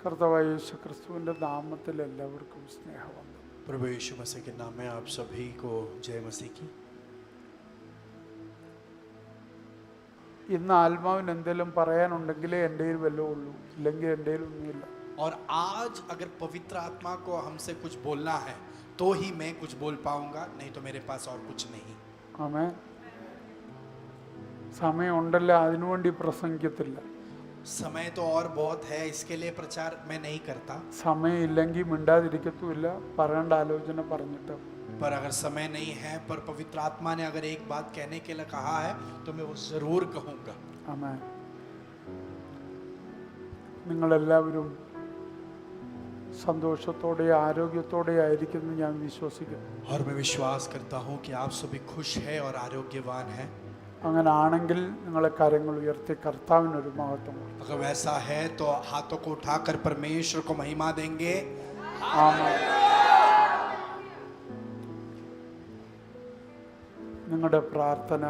കർത്താവായ യേശു ക്രിസ്തുവിൻ്റെ നാമത്തിൽ എല്ലാവർക്കും സ്നേഹവന്ദനം. प्रभु यीशु मसीह के नाम में आप सभी को जय मसीह की। ഇന്ന് ആത്മാവിന് എന്തെങ്കിലും പറയാനുണ്ടെങ്കിലേ എൻ്റെ കയ്യിൽ വല്ലതും ഉള്ളൂ, ഇല്ലെങ്കിൽ എൻ്റെ കയ്യിൽ ഒന്നുമില്ല. और आज अगर पवित्र आत्मा को हमसे कुछ बोलना है तो ही मैं कुछ बोल पाऊंगा, नहीं तो मेरे पास और कुछ नहीं। ആമേൻ. സമയമുണ്ടല്ലോ, അതിനുവേണ്ടി പ്രസംഗിക്കത്തില്ല. समय तो और बहुत है, इसके लिए प्रचार मैं नहीं करता। സമയമില്ലെങ്കിൽ മിണ്ടാതിരിക്കത്തുമില്ല, പറയേണ്ട ആലോചന പറഞ്ഞിട്ട്. पर अगर समय नहीं है, पर पवित्र आत्मा ने अगर एक बात कहने के लिए कहा है तो मैं वो जरूर कहूंगा। ആമേൻ. നിങ്ങളെല്ലാവരും സന്തോഷത്തോടെ ആരോഗ്യത്തോടെ ആയിരിക്കുന്നു ഞാൻ വിശ്വസിക്കുന്നു. और मैं विश्वास करता हूँ कि आप सभी खुश हैं और आरोग्यवान हैं। അങ്ങനെ ആണെങ്കിൽ നിങ്ങളെ കരങ്ങൾ ഉയർത്തി കർത്താവിനൊരു മഹത്വം കൊടുക്കും. अगर वैसा है तो हाथों को उठाकर परमेश्वर को महिमा देंगे। ആമേൻ. നിങ്ങളുടെ പ്രാർത്ഥന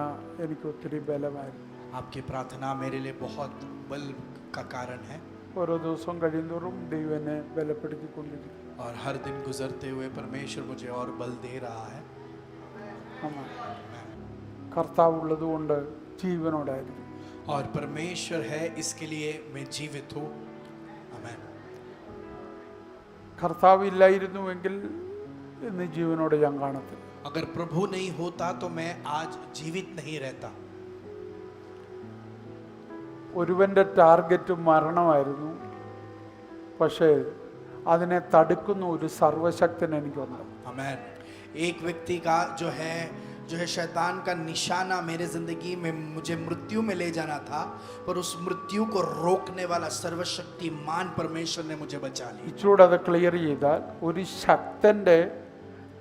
എനിക്ക് ഒത്തിരി ബലമായിരുന്നു. आपकी प्रार्थना मेरे लिए बहुत बल का कारण है। ഓരോ ദിവസവും കഴിയുന്തോറും ദൈവം എന്നെ ബലപ്പെടുത്തിക്കൊണ്ടിരിക്കും. और हर दिन गुजरते हुए परमेश्वर मुझे और बल दे रहा है। ആമേൻ. കർത്താവ് ഉള്ളതുകൊണ്ട് ജീവനോടായിരിക്കും. और परमेश्वर है, इसके लिए मैं जीवित हूँ। आमीन। കർത്താവ് ഇല്ലായിരുന്നുവെങ്കിൽ ഇന്ന് ജീവനോടെ ഞാൻ കാണത്തില്ല. अगर प्रभु नहीं होता तो मैं आज जीवित नहीं रहता। ഒരുവന്റെ ടാർഗറ്റ് മരണമായിരുന്നു, പക്ഷേ അതിനെ തടുക്കുന്ന ഒരു സർവശക്തൻ എനിക്കുണ്ട്. आमीन। एक व्यक्ति का जो है शैतान का निशाना मेरे जिंदगी में मुझे मृत्यु में ले जाना था, पर उस मृत्यु को रोकने वाला सर्वशक्तिमान परमेश्वर ने मुझे बचा लिया। ഇച്ചൂടെ അത് ക്ലിയർ ചെയ്താൽ, ഒരു ശക്തന്റെ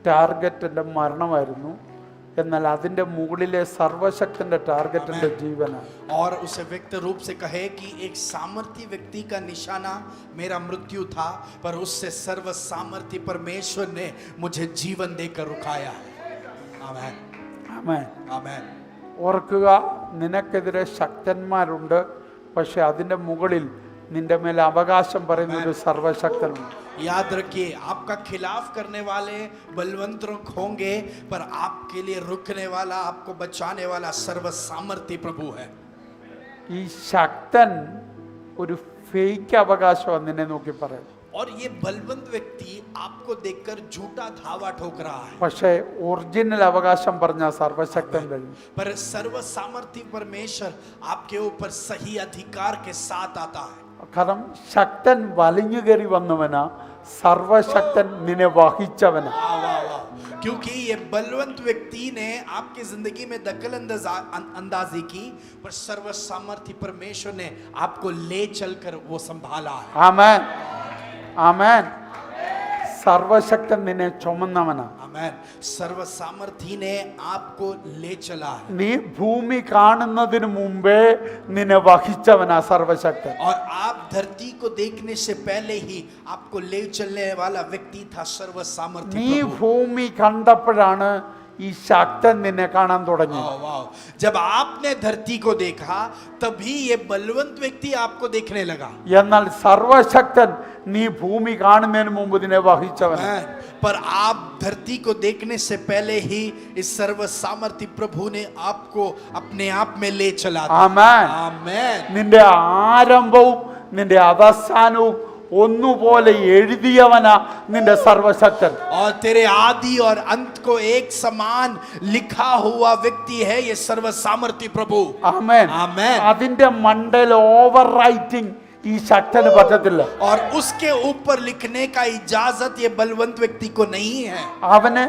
ടാർഗറ്റ് എൻ്റെ മരണമായിരുന്നു, എന്നാൽ അതിൻ്റെ മുകളിലെ സർവശക്തന്റെ ടാർഗറ്റ് എൻ്റെ ജീവനാണ്. और उसे व्यक्त रूप से कहे कि एक सामर्थी व्यक्ति का निशाना मेरा मृत्यु था, पर उससे सर्व सामर्थी परमेश्वर ने मुझे जीवन देकर रुकाया है। आमीन। ആമേൻ. आमीन। ഓർക്കുക, നിനക്കെതിരെ ശക്തന്മാരുണ്ട്, പക്ഷെ അതിൻ്റെ മുകളിൽ നിന്റെ മേൽ അവകാശം പറയുന്ന ഒരു സർവശക്തനുണ്ട്. याद रखिए, आपका खिलाफ करने वाले बलवंत होंगे, पर आपके लिए रुकने वाला, आपको बचाने वाला सर्व सामर्थी प्रभु है। ഈ ശക്തൻ ഒരു ഫേക്ക് അവകാശമാണ് നിന്നെ നോക്കി പറയുന്നത്. और ये बलवंत व्यक्ति आपको देखकर झूठा धावा ठोक रहा है, പക്ഷേ ഒറിജിനൽ അവകാശം പറഞ്ഞ സർവശക്തൻ കഴിഞ്ഞു. पर सर्व सामर्थी परमेश्वर आपके ऊपर सही अधिकार के साथ आता है। കാരണം ശക്തൻ വലിഞ്ഞു കയറി വന്നവനാ, സർവശക്തൻ നിന്നെ വഹിച്ചവനാ. वाह वाह वाह। क्योंकि ये बलवंत व्यक्ति ने आपकी जिंदगी में दखल अंदाजी की, पर सर्व सामर्थी परमेश्वर ने आपको ले चलकर वो संभाला है। ആമേൻ. ആമേൻ. സർവശക്തൻ നിന്നെ ചുമന്നവനാ. आमीन। सर्व सामर्थी ने आपको ले चला है। നീ ഭൂമി കാണുന്നതിന് മുമ്പേ നിന്നെ വഹിച്ചവനാ സർവശക്തൻ. और आप धरती को देखने से पहले ही आपको ले चलने वाला व्यक्ति था सर्व सामर्थी നീ प्रभु। ഭൂമി കണ്ടപ്പോഴാണ് ഈ ശക്തൻ നിന്നെ കാണാൻ തുടങ്ങി. वाह वाह। जब आपने धरती को देखा, तभी ये बलवंत व्यक्ति आपको देखने लगा। എന്നാൽ സർവശക്തൻ നീ ഭൂമി കാണുന്നതിന് മുമ്പ് നിന്നെ വഹിച്ചവൻ. पर आप धरती को देखने से पहले ही इस सर्व सामर्थी प्रभु ने आपको अपने आप में ले चला। ആമേൻ. आमीन। നിന്റെ ആരംഭവും നിന്റെ അവസാനവും ഒന്നുപോലെ എഴുതിയവനാ നിന്റെ സർവശക്തൻ. और तेरे आदि और अंत को एक समान लिखा हुआ व्यक्ति है ये सर्व सामर्थी प्रभु। ആമേൻ. आमीन। അതിന്റെ മണ്ടയിൽ ഓവർ റൈറ്റിംഗ് ഈ ശക്തന് പറ്റത്തില്ല. और उसके ऊपर लिखने का इजाजत ये बलवंत व्यक्ति को नहीं है। അവന്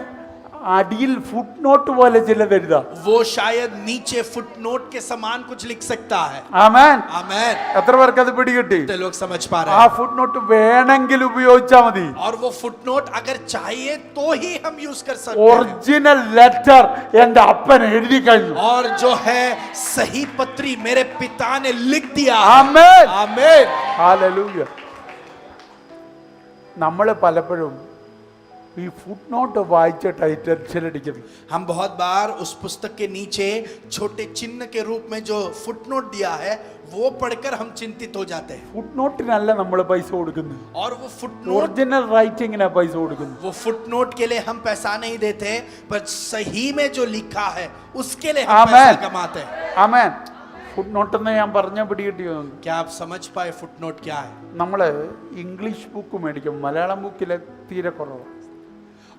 അടിയിൽ ഫുട് നോട്ട് പോലെ ചിലത് എഴുതാം. वो शायद नीचे फुटनोट के समान कुछ लिख सकता है। ആമേൻ. आमीन। എത്ര പേർക്ക് അത് പിടികിട്ടി? तो लोग समझ पा रहे ആ हैं। ഫുട് നോട്ട് വേണമെങ്കിൽ ഉപയോഗിച്ചാൽ മതി. और वो फुटनोट अगर चाहिए तो ही हम यूज कर सकते हैं। ഒറിജിനൽ ലെറ്റർ എന്റെ അപ്പൻ എഴുതി കഴിഞ്ഞു. और जो है सही पत्री मेरे पिता ने लिख दिया। ആമേൻ. आमीन। ഹല്ലേലൂയ. നമ്മൾ പലപ്പോഴും ഈ ഫുട് നോട്ട് വായിച്ചിട്ട് ടെൻഷൻ അടിക്കുന്നു. हम बहुत बार उस पुस्तक के नीचे छोटे चिन्ह के रूप में जो फुटनोट दिया है वो पढ़कर हम चिंतित हो जाते हैं. ഫുട് നോട്ടിനല്ല നമ്മൾ പൈസ കൊടുക്കുന്നത്, और वो फुटनोट ഒറിജിനൽ റൈറ്റിങ്ങിനാ പൈസ കൊടുക്കുന്നത്. वो फुटनोट के लिए हम पैसा नहीं देते, पर सही में जो लिखा है उसके लिए हम आमेन. पैसा कमाते हैं. ആമേൻ. ഫുട് നോട്ട് എന്ന് ഞാൻ പറഞ്ഞ പിടികിട്ടിയോ? क्या आप समझ पाए फुटनोट क्या है? നമ്മൾ ഇംഗ്ലീഷ് ബുക്ക് മേടിക്കും, മലയാളം ബുക്കിൽ തീരെ കുറവാണ്.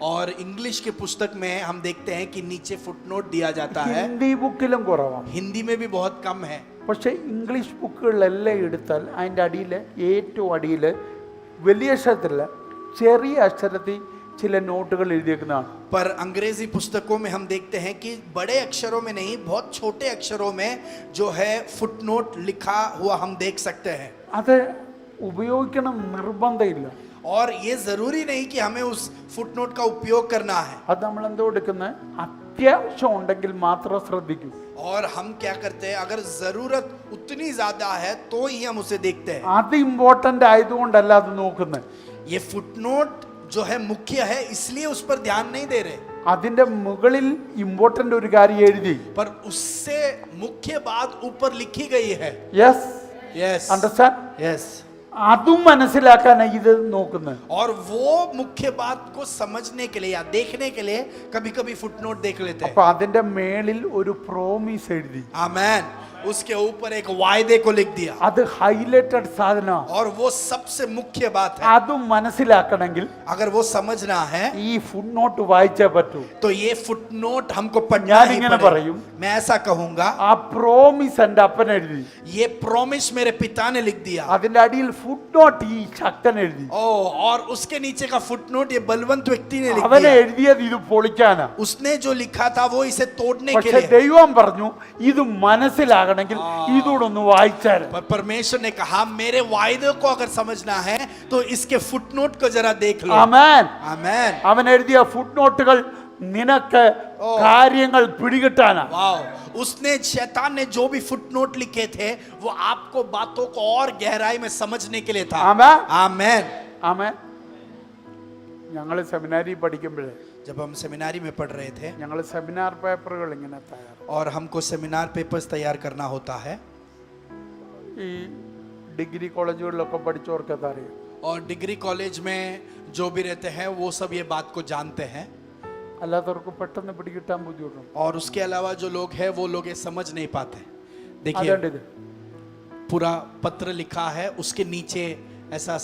और इंग्लिश के पुस्तक में हम देखते हैं कि नीचे फुटनोट दिया जाता है. ഹിന്ദി ബുക്കിലും കുറവാണ്. हिंदी में भी बहुत कम है. പക്ഷേ ഇംഗ്ലീഷ് ബുക്കുകളിലെല്ലാം എടുത്താൽ അതിൻ്റെ അടിയിൽ ഏറ്റവും അടിയിൽ വലിയ അക്ഷരത്തില്ല ചെറിയ അക്ഷരത്തിൽ ചില നോട്ടുകൾ എഴുതിയേക്കുന്നതാണ്. पर अंग्रेजी पुस्तकों में हम देखते हैं कि बड़े अक्षरों में नहीं, बहुत छोटे अक्षरों में जो है फुटनोट लिखा हुआ हम देख सकते हैं. അത് ഉപയോഗിക്കണം നിർബന്ധമില്ല. और ये जरूरी नहीं कि हमें उस फुटनोट का उपयोग करना है. അത് നമ്മൾ എന്തോ എടുക്കുന്നത് അത്യാവശ്യം ഉണ്ടെങ്കിൽ മാത്രം ശ്രദ്ധിക്കൂ. और हम क्या करते हैं, अगर जरूरत उतनी ज्यादा है तो ही हम उसे देखते हैं. അത് ഇമ്പോർട്ടൻ്റ് ആയതുകൊണ്ടല്ല അത് നോക്കുന്നത്. ये फुटनोट जो है मुख्य है इसलिए उस पर ध्यान नहीं दे रहे, അതിൻ്റെ മുകളിൽ ഇമ്പോർട്ടൻ്റ് ഒരു കാര്യം എഴുതി. पर उससे मुख्य बात ऊपर लिखी गई है. Yes, yes understand. यस. അതും മനസ്സിലാക്കാനാണ് ഇത് നോക്കുന്നത്. और वो मुख्य बात को समझने के लिए या देखने के लिए कभी कभी फुटनोट देख लेते हैं. അപ്പൊ അതിന്റെ മേളിൽ ഒരു പ്രോമിസ് എഴുതി. आमेन. उसके ऊपर एक वायदे को लिख दिया അത് ഹൈലൈറ്റഡ് സാധനം. और वो सबसे मुख्य बात है. അതും മനസ്സിലാക്കണമെങ്കിൽ अगर वो समझना है ഈ ഫുട് നോട്ട് വായിച്ചേ പറ്റൂ. तो ये फुटनोट हमको पढ़ना ഞാൻ ही ഇങ്ങനെ पड़ेगा. പറയും, मैं ऐसा कहूंगा, ആ പ്രോമിസ് എൻ്റെ അപ്പൻ എഴുതി. ये प्रॉमिस मेरे पिता ने लिख दिया. അതിന്റെ അടിയിൽ ഫുട് നോട്ട് ഈ ശക്തൻ എഴുതി. ओ और उसके नीचे का फुटनोट ये बलवंत व्यक्ति ने लिख അവനെ दिया. എഴുതിയത് ഇത് പൊളിക്കാനാ. उसने जो लिखा था वो इसे तोड़ने के പക്ഷെ लिए. ദൈവം പറഞ്ഞു ഇത് മനസ്സിലാകണമെങ്കിൽ ഇതോടൊന്ന് വായിച്ചാൽ. पर परमेश्वर ने कहा मेरे वायदे को अगर समझना है तो इसके फुटनोट को जरा देख लो. ആമേൻ. आमेन. അവൻ എഴുതിയ ഫുട് നോട്ടുകൾ നിനക്ക് കാര്യങ്ങൾ പിടികിട്ടാനാ. वाओ. उसने शैतान ने जो भी फुटनोट लिखे थे वो आपको बातों को और गहराई में समझने के लिए था. ആമേൻ. आमेन. ആമേൻ. ഞങ്ങൾ സെമിനാരി പഠിക്കുമ്പോഴേ जब हम सेमिनारी में पढ़ रहे थे ഞങ്ങൾ സെമിനാർ പേപ്പറുകൾ ഇങ്ങനെ തയ്യാറാക്കും. और हमको सेमिनार पेपर्स तैयार करना होता है. ഈ ഡിഗ്രി കോളേജുകളിലൊക്കെ പഠിച്ചവർക്കത് അറിയാം. और डिग्री कॉलेज में जो भी रहते हैं वो सब ये बात को जानते हैं. അല്ലാത്തവർക്ക് പെട്ടെന്ന് പിടികിട്ടാൻ ബുദ്ധിമുട്ടുണ്ട്. और उसके अलावा जो लोग हैं वो लोग ये समझ नहीं पाते. देखिए അതുകൊണ്ട് ഇത് पूरा पत्र लिखा है, उसके नीचे ऐसा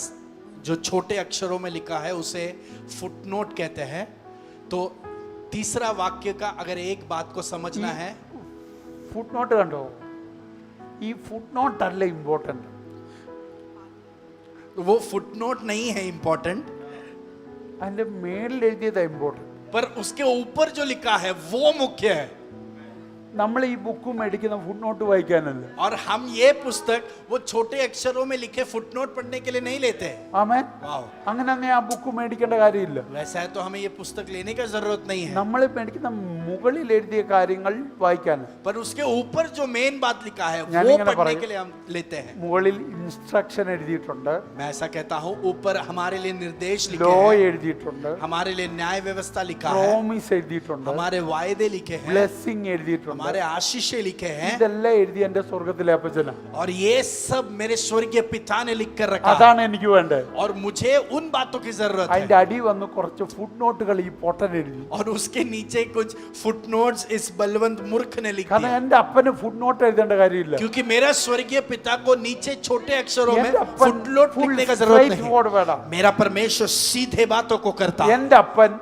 जो छोटे अक्षरों में लिखा है उसे फुटनोट कहते हैं. तो तीसरा वाक्य का अगर एक बात को समझना है, ഫുട് നോട്ട് കണ്ടോ? ഈ ഫുട് നോട്ട് അല്ല ഇമ്പോർട്ടൻ്റ്. वो फुटनोट नहीं है इंपॉर्टेंट, അതിൻ്റെ മേളിൽ എഴുതിയതാ ഇമ്പോർട്ടൻ്റ്. पर उसके ऊपर जो लिखा है वो मुख्य है. നമ്മൾ ഈ ബുക്ക് മേടിക്കുന്ന ഫുട് നോട്ട് വായിക്കാനല്ല. और हम ये पुस्तक वो छोटे अक्षरों में लिखे फुटनोट पढ़ने के लिए नहीं लेते. ആമേൻ. वाओ. അങ്ങനെ തന്നെ ആ ബുക്ക് മേടിക്കേണ്ട കാര്യമില്ല. वैसा है तो हमें ये पुस्तक लेने का जरूरत नहीं है, നമ്മൾ മേടിക്കുന്ന മുകളിൽ എഴുതിയ കാര്യങ്ങൾ വായിക്കാനാണ്. पर उसके ऊपर जो मेन बात लिखा है ഞാൻ वो ഇങ്ങനെ पढ़ने പറയും. के लिए हम लेते हैं. മുകളിൽ ഇൻസ്ട്രക്ഷൻ എഴുതിയിട്ടുണ്ട്, मैं ऐसा कहता हूँ, ऊपर हमारे लिए निर्देश लिखे ലോ हैं, എഴുതിയിട്ടുണ്ട്, हमारे लिए न्याय व्यवस्था लिखा है, പ്രോമിസ് എഴുതിയിട്ടുണ്ട്, हमारे वायदे लिखे हैं, ബ്ലെസ്സിങ് എഴുതിയിട്ടുണ്ട്. हमारे आशीषें लिखे हैं. ഇതെല്ലാം എഴുതി എന്റെ സ്വർഗത്തിലെ അപ്പച്ചന. और ये सब मेरे स्वर्गीय पिता ने लिख कर रखा है. അതാണ് എനിക്ക് വേണ്ടത്. और मुझे उन बातों की जरूरत അതിന്റെ है. അടി വന്ന് കുറച്ച് ഫുട് നോട്ടുകൾ ഈ പൊട്ടൻ എഴുതി. और उसके नीचे कुछ फुटनोट्स इस बलवंत मूर्ख ने लिख കാരണം दिया. എന്റെ അപ്പന് ഫുട് നോട്ട് എഴുതേണ്ട കാര്യമില്ല. क्योंकि मेरा स्वर्गीय पिता को नीचे छोटे अक्षरों में എന്റെ അപ്പൻ फुटनोट full लिखने का जरूरत straight नहीं. forward വേണം. मेरा परमेश्वर सीधे बातों को करता है. എന്റെ അപ്പൻ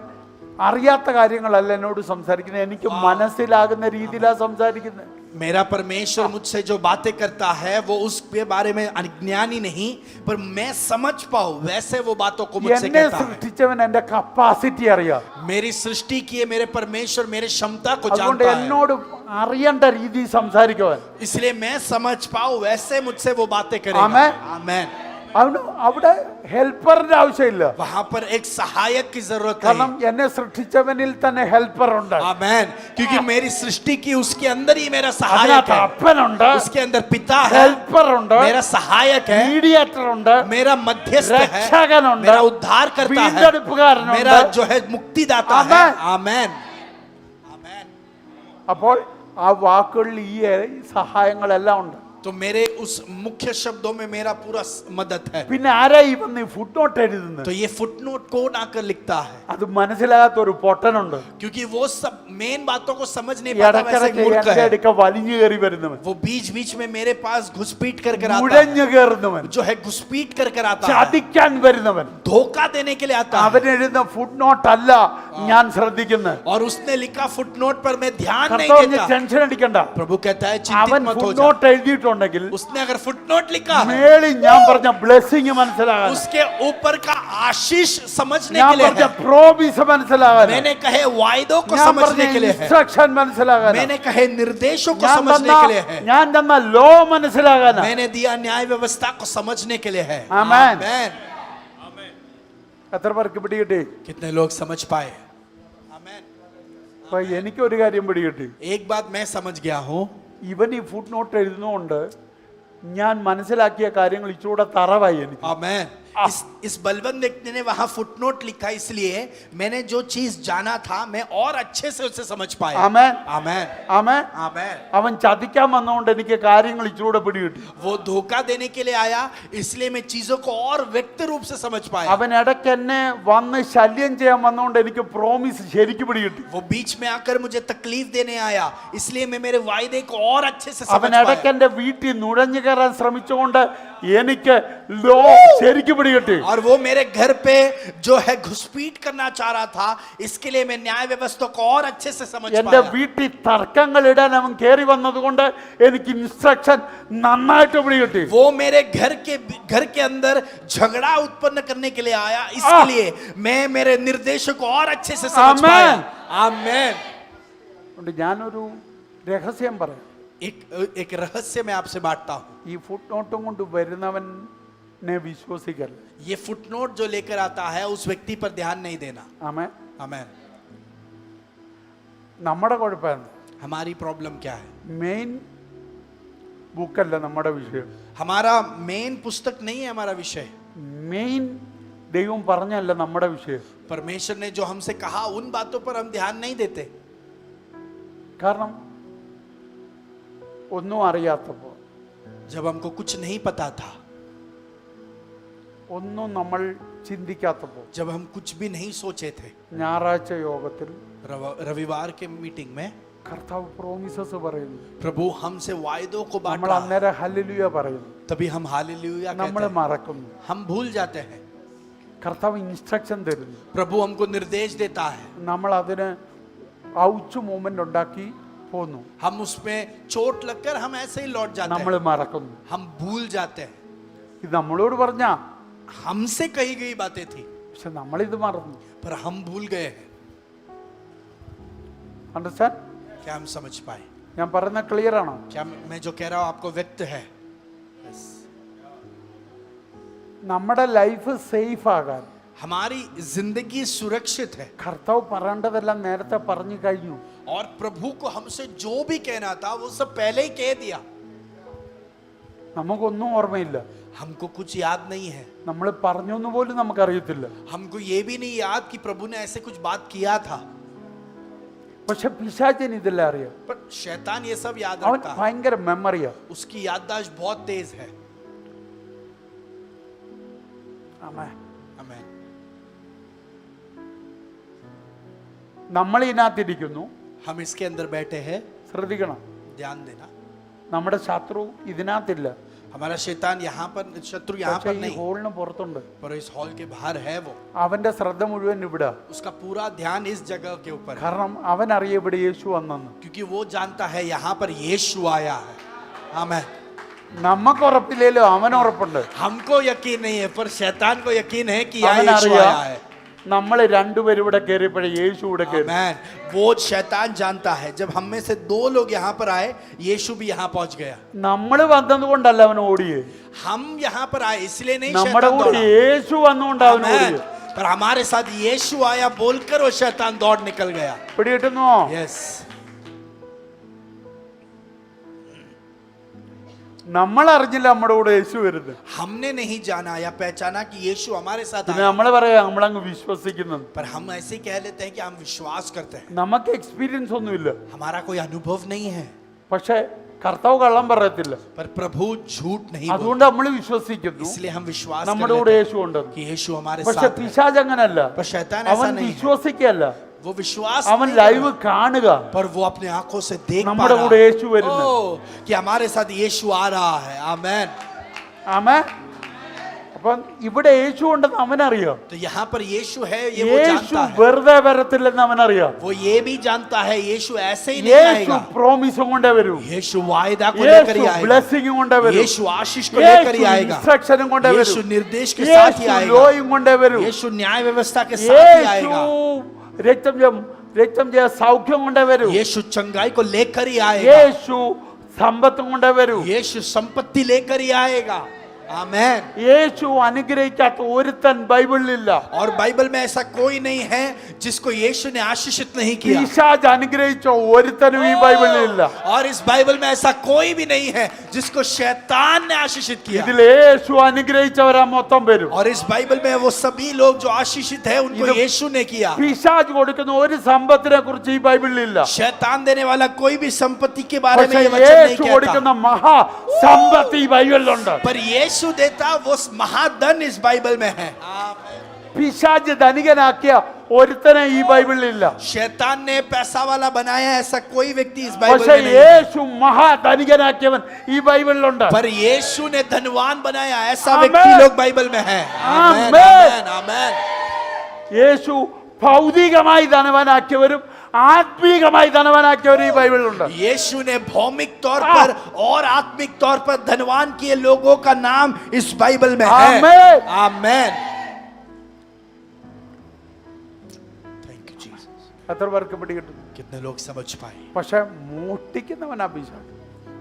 അറിയാത്ത കാര്യങ്ങളല്ല എന്നോട് സംസാരിക്കുന്നത്, എനിക്ക് മനസ്സിലാകുന്ന രീതിയിലാണ് സംസാരിക്കുന്നത്. मेरा परमेश्वर मुझसे जो बातें करता है वो उसके बारे में अज्ञानी नहीं, पर मैं समझ पाऊं वैसे वो बातों को मुझसे എന്നെ कहता है. സൃഷ്ടിച്ചവൻ എന്റെ കപ്പാസിറ്റി അറിയാം. मेरी सृष्टि किए मेरे परमेश्वर मेरे क्षमता को അതുകൊണ്ട് जानता है. എന്നോട് അറിയേണ്ട രീതി സംസാരിക്കുവാൻ. इसलिए मैं समझ पाऊं वैसे मुझसे वो बातें आमेन. करेगा. आमेन. അവന് അവിടെ ഹെൽപ്പറിന്റെ ആവശ്യമില്ല. वहां पर एक सहायक की जरूरत കാരണം नहीं। എന്നെ സൃഷ്ടിച്ചവനിൽ തന്നെ ഹെൽപ്പർ ഉണ്ട്, आमेन। क्योंकि मेरी सृष्टि की उसके अंदर ही मेरा सहायक അതിനകത്ത് है, അപ്പനുണ്ട്, उसके अंदर पिता है, ഹെൽപ്പർ ഉണ്ട്, मेरा सहायक है, മീഡിയേറ്റർ ഉണ്ട്, मेरा मध्यस्थ है, രക്ഷകനുണ്ട്, मेरा उद्धार करता है, വീണ്ടെടുപ്പുകാരനുണ്ട്. मेरा जो है मुक्तिदाता है। आमेन। आमेन आमेन। അപ്പോൾ ആ വാക്കുകളിൽ ഈ സഹായങ്ങളെല്ലാം ഉണ്ട്. तो मेरे उस मुख्य शब्दों में मेरा पूरा मदद है। പിന്നെ ആരാ ഈ വന്ന് ഫുട് നോട്ട് എഴുതുന്നത്? तो ये फुटनोट कौन आकर लिखता है? അത് മനസ്സിലാകാത്ത ഒരു പൊട്ടനുണ്ട്. क्योंकि वो सब मेन बातों को समझ नहीं पाता, वैसे एक ഇടയ്ക്കിടയ്ക്ക് मूर्ख എന്റെ है। അടുക്ക വലിഞ്ഞു കയറി വരുന്നവൻ, वो बीच बीच में मेरे पास घुसपीट कर आता है, മുഴഞ്ഞു കയറുന്നവൻ, जो है घुसपीट कर आता है, ചതിക്കാൻ വരുന്നവൻ. धोखा देने के लिए आता है। അവൻ എഴുതുന്ന ഫുട് നോട്ട് അല്ല ഞാൻ ശ്രദ്ധിക്കുന്നത്. और उसने लिखा फुटनोट पर मैं ध्यान नहीं കർത്താവ് देता। ടെൻഷൻ അടിക്കണ്ട. प्रभु कहता है അവൻ चिंतित मत हो ഫുട് जा। നോട്ട് എഴുതിയിട്ടുണ്ടെങ്കിൽ उसने अगर फुटनोट लिखा है, മേളിൽ ഞാൻ പറഞ്ഞ ബ്ലെസ്സിങ് മനസ്സിലാകാൻ, उसके ऊपर का आशीष समझने ഞാൻ के लिए പറഞ്ഞ है। പ്രോമിസ് മനസ്സിലാകാൻ, मैंने कहे वायदों को ഞാൻ പറഞ്ഞ समझने के लिए है। ഇൻസ്ട്രക്ഷൻ മനസ്സിലാകാൻ, मैंने कहे निर्देशों को ഞാൻ समझने के लिए है। ഞാൻ തന്ന ലോ മനസ്സിലാകാൻ. मैंने दिया न्याय व्यवस्था को समझने के लिए है। आमेन। आमेन। എത്ര പേർക്ക് പിടികിട്ടി? कितने लोग समझ पाए? आमेन। അപ്പൊ എനിക്കൊരു കാര്യം പിടികിട്ടി. एक बात मैं समझ गया हूं, ഇവൻ ഈ ഫുട് നോട്ട് എഴുതുന്നതുകൊണ്ട് ഞാൻ മനസ്സിലാക്കിയ കാര്യങ്ങൾ ഇച്ചിരൂടെ തറവായി എനിക്ക്. आमेन। इस बलवंत व्यक्ति ने वहां फुटनोट लिखा, इसलिए मैंने जो चीज जाना था मैं और अच्छे से उसे समझ पाया। ആമേൻ. आमेन ആമേൻ. आमेन। അവൻ ചതിക്കാൻ വന്നതുകൊണ്ട് എനിക്ക് കാര്യങ്ങൾ ഇച്ചിരൂടെ പിടികിട്ടി. वो धोखा देने के लिए आया, इसलिए मैं चीजों को और व्यक्त रूप से समझ पाया। അവൻ ഇടയ്ക്ക് എന്നെ വന്ന് ശല്യം ചെയ്യാൻ വന്നതുകൊണ്ട് എനിക്ക് പ്രോമിസ് ശരിക്കും പിടികിട്ടി. वो बीच में आकर मुझे तकलीफ देने आया, इसलिए मैं मेरे वायदे को और अच्छे से അവൻ समझ ഇടയ്ക്ക് पाया। എന്റെ വീട്ടിൽ നുഴഞ്ഞു കയറാൻ ശ്രമിച്ചുകൊണ്ട് എനിക്ക് ലോ ശരിക്കും പിടികിട്ടി. और वो मेरे घर पे जो है घुसपीट करना चाह रहा था, इसके लिए मैं न्याय व्यवस्था को और अच्छे से समझ എന്റെ पाया। വീട്ടിൽ തർക്കങ്ങൾ ഇടാൻ അവൻ കയറി വന്നതുകൊണ്ട് എനിക്ക് ഇൻസ്ട്രക്ഷൻ നന്നായിട്ട് പിടികിട്ടി. वो मेरे घर के अंदर झगड़ा उत्पन्न करने के लिए आया, इसके लिए मैं मेरे निर्देशों को और अच्छे से समझ आमेन। पाया। आमेन। അതുകൊണ്ട് ഞാനൊരു രഹസ്യം പറയാം. एक रहस्य मैं आपसे बांटता हूं। ഈ ഫുട് നോട്ടും കൊണ്ട് വരുന്നവനെ വിശ്വസിക്കല്ല. ये फुटनोट जो लेकर आता है उस व्यक्ति पर ध्यान नहीं देना। ആമേൻ. आमेन। നമ്മുടെ കുഴപ്പമാണ് हमारी प्रॉब्लम क्या है? മെയിൻ ബുക്കല്ല നമ്മുടെ വിഷയം. हमारा मेन पुस्तक नहीं है हमारा विषय। മെയിൻ ദൈവം പറഞ്ഞല്ല നമ്മുടെ വിഷയം. परमेश्वर ने जो हमसे कहा उन बातों पर हम ध्यान नहीं देते। കാരണം ഒന്നും അറിയാത്തപ്പോൾ, जब हमको कुछ नहीं पता था, ഒന്നും നമ്മൾ ചിന്തിക്കാത്തപ്പോൾ, जब हम कुछ भी नहीं सोचे थे, ഞായറാഴ്ച യോഗത്തിൽ रविवार के मीटिंग में കർത്താവ് പ്രോമിസസ് പറയുന്നു. प्रभु हमसे वायदों को बांट നമ്മൾ रहा है, അന്നേരം ഹല്ലേലൂയ പറയുന്നു. तभी हम हालेलुया നമ്മൾ कहते हैं, മറക്കുന്നു. हम भूल जाते हैं। കർത്താവ് ഇൻസ്ട്രക്ഷൻ തരുന്നു. प्रभु हमको निर्देश देता है, നമ്മൾ അതിന് ഔച്ച് മൂവ്മെന്റ് ഉണ്ടാക്കി പോന്നു. हम उसमें चोट लगकर हम ऐसे ही लौट जाते നമ്മൾ हैं, മറക്കുന്നു. हम भूल जाते हैं। ഇത് നമ്മളോട് പറഞ്ഞ, हमसे कही गई बातें थी, പക്ഷെ നമ്മളിത് മറന്നു. पर हम भूल गए हैं। അണ്ടർസ്റ്റാൻഡ്? क्या हम समझ पाए? ഞാൻ പറയുന്ന ക്ലിയർ ആണോ? क्या मैं जो कह रहा हूं आपको व्यक्त है? നമ്മുടെ ലൈഫ് സേഫ് ആകാൻ हमारी जिंदगी सुरक्षित है, കർത്താവ് പറയേണ്ടതെല്ലാം നേരത്തെ പറഞ്ഞു കഴിഞ്ഞു. और प्रभु को हमसे जो भी कहना था वो सब पहले ही कह दिया। നമുക്കൊന്നും ഓർമ്മയില്ല. हमको कुछ याद नहीं है, നമ്മൾ പറഞ്ഞു എന്ന് പോലും നമുക്കറിയത്തില്ല. हमको ये भी नहीं याद कि प्रभु ने ऐसे कुछ बात किया था। പക്ഷെ പിശാചിന് ഇതെല്ലാം അറിയാം. पर शैतान ये सब याद അവൻ रखता है, ഭയങ്കര മെമ്മറിയാ. उसकी याददाश्त बहुत तेज है। ആമേൻ. आमेन। നമ്മൾ ഇതിനകത്തിരിക്കുന്നു. हम इसके अंदर बैठे हैं, ശ്രദ്ധിക്കണം. ध्यान देना। നമ്മുടെ ശത്രു ഇതിനകത്തില്ല. हमारा शैतान यहाँ पर, शत्रु यहाँ പക്ഷെ पर ഈ नहीं, ഹോളിന് പുറത്തുണ്ട്. पर इस हॉल के बाहर है वो। അവന്റെ ശ്രദ്ധ മുഴുവൻ ഇവിടെ. उसका पूरा ध्यान इस जगह के ऊपर है, കാരണം അവൻ അറിയ ഇവിടെ യേശു വന്നെന്ന്. क्योंकि वो जानता है यहाँ पर यीशु आया है। आमेन। നമുക്ക് ഉറപ്പില്ലേലും അവൻ ഉറപ്പുണ്ട്. हमको यकीन नहीं है, पर शैतान को यकीन है कि आमेन, यहाँ यीशु आरिया। आया है। നമ്മൾ രണ്ടുപേരും ഇവിടെ കയറിയപ്പോഴേ യേശു ഇവിടെ കയറി. आमेन। वो शैतान जानता है जब हम में से दो लोग यहाँ पर आए, यीशु भी यहाँ पहुंच गया। നമ്മൾ വന്നത് കൊണ്ടല്ല അവൻ ഓടിയേ, हम यहाँ पर आए इसलिए नहीं നമ്മുടെ शैतान കൂടെ दौड़ा। യേശു വന്നുകൊണ്ട് അവൻ आमेन। ഓടിയേ. पर हमारे साथ यीशु आया बोलकर वो शैतान दौड़ निकल गया। പിടികിട്ടുന്നോ? यस। നമ്മൾ അറിഞ്ഞില്ല നമ്മുടെ കൂടെ യേശു വരുന്നത്. हमने नहीं जाना या पहचाना कि यीशु हमारे साथ പിന്നെ आया, നമ്മൾ പറയാ നമ്മളങ്ങ് വിശ്വസിക്കുന്നത്. पर हम ऐसे कह लेते हैं कि हम विश्वास करते हैं, നമുക്ക് എക്സ്പീരിയൻസ് ഒന്നുമില്ല. हमारा कोई अनुभव नहीं है। പക്ഷെ കർത്താവ് കള്ളം പറയത്തില്ല, पर प्रभु झूठ नहीं बोलता, അതുകൊണ്ട് നമ്മൾ വിശ്വസിക്കുന്നു इसलिए हम विश्वास कर നമ്മുടെ കൂടെ लेते യേശു ഉണ്ടെന്ന്. हैं कि यीशु हमारे പക്ഷെ साथ है। പിശാച് അങ്ങനല്ല, पर शैतान അവൻ ऐसा नहीं है, വിശ്വസിക്കല്ല, वो विश्वास അവൻ नहीं ലൈവ് करता, കാണുക पर वो अपने आंखों से देख पा നമ്മുടെ കൂടെ रहा യേശു വരുന്നത്. है कि हमारे साथ यीशु आ रहा है। आमेन। ആമേൻ. അപ്പം ഇവിടെ യേശു ഉണ്ടെന്ന് അവനറിയാം. तो यहाँ पर यीशु है ये वो യേശു जानता है, വെറുതെ വരത്തില്ലെന്ന് അവനറിയാം. वो ये भी जानता है यीशु ऐसे ही नहीं യേശു आएगा, പ്രോമിസും കൊണ്ടേ വരൂ, यीशु वायदा को लेकर ही യേശു आएगा, ബ്ലെസ്സിംഗ് കൊണ്ടേ വരൂ, यीशु आशीष को लेकर ही യേശു आएगा, ഇൻസ്ട്രക്ഷനും കൊണ്ടേ വരൂ, यीशु निर्देश के साथ ही യേശു आएगा, ലോയും കൊണ്ടേ വരൂ, यीशु न्याय व्यवस्था के साथ ही യേശു आएगा, രക്തം ചെയ്ത സൗഖ്യം കൊണ്ടേ വരൂ, यीशु चंगाई को लेकर ही आएगा, യേശു സമ്പത്തും കൊണ്ടേ വരൂ. यीशु संपत्ति लेकर ही आएगा। आमेन। യേശു അനുഗ്രഹിക്കാത്ത ഒരുത്തൻ ബൈബിളിലില്ല. और बाइबल में ऐसा कोई नहीं है जिसको यीशु ने आशीषित नहीं किया, പിശാച് അനുഗ്രഹിച്ച ഒരുത്തനും ഈ ബൈബിളിലില്ല. और इस बाइबल में ऐसा कोई भी नहीं है जिसको शैतान ने आशीषित किया, ഇതിൽ യേശു അനുഗ്രഹിച്ചവരാ മൊത്തം വരും. और इस बाइबल में वो सभी लोग जो आशीषित है उनको इधर- यीशु ने किया। പിശാച് കൊടുക്കുന്ന ഒരു സമ്പത്തിനെ കുറിച്ച് ഈ ബൈബിളിലില്ല. शैतान देने वाला कोई भी संपत्ति के बारे में പക്ഷേ ये वचन नहीं യേശു कहता, കൊടുക്കുന്ന മഹാ സമ്പത്ത് ഈ ബൈബിളിലുണ്ട്. पर यीशु देता वो महाधन इस बाइबल में है। പിശാച് ധനികനാക്കിയ ഒരുത്തനെ ഈ ബൈബിളിലില്ല. शैतान ने पैसा वाला बनाया ऐसा कोई व्यक्ति इस बाइबल പക്ഷേ में नहीं है, യേശു മഹാധനികനാക്കിയവൻ ഈ ബൈബിളിലുണ്ട്. पर यीशु ने धनवान बनाया ऐसा आमेन। व्यक्ति लोग बाइबल में है। आमेन, आमेन। आमेन, आमेन। യേശു ഭൗതികമായി ധനവാനാക്കിയവരും ആത്മീകമായി ധനവാനാക്കിയവരും ഈ ബൈബിളിലുണ്ട്. यीशु ने भौमिक तौर पर और आत्मिक तौर पर धनवान किए लोगों का नाम इस बाइबल में है। Amen. Amen. Thank you Jesus. എത്ര പേർക്ക് പിടികിട്ടും? कितने लोग समझ पाए? പക്ഷെ മോഷ്ടിക്കുന്നവനാ പിശാച്.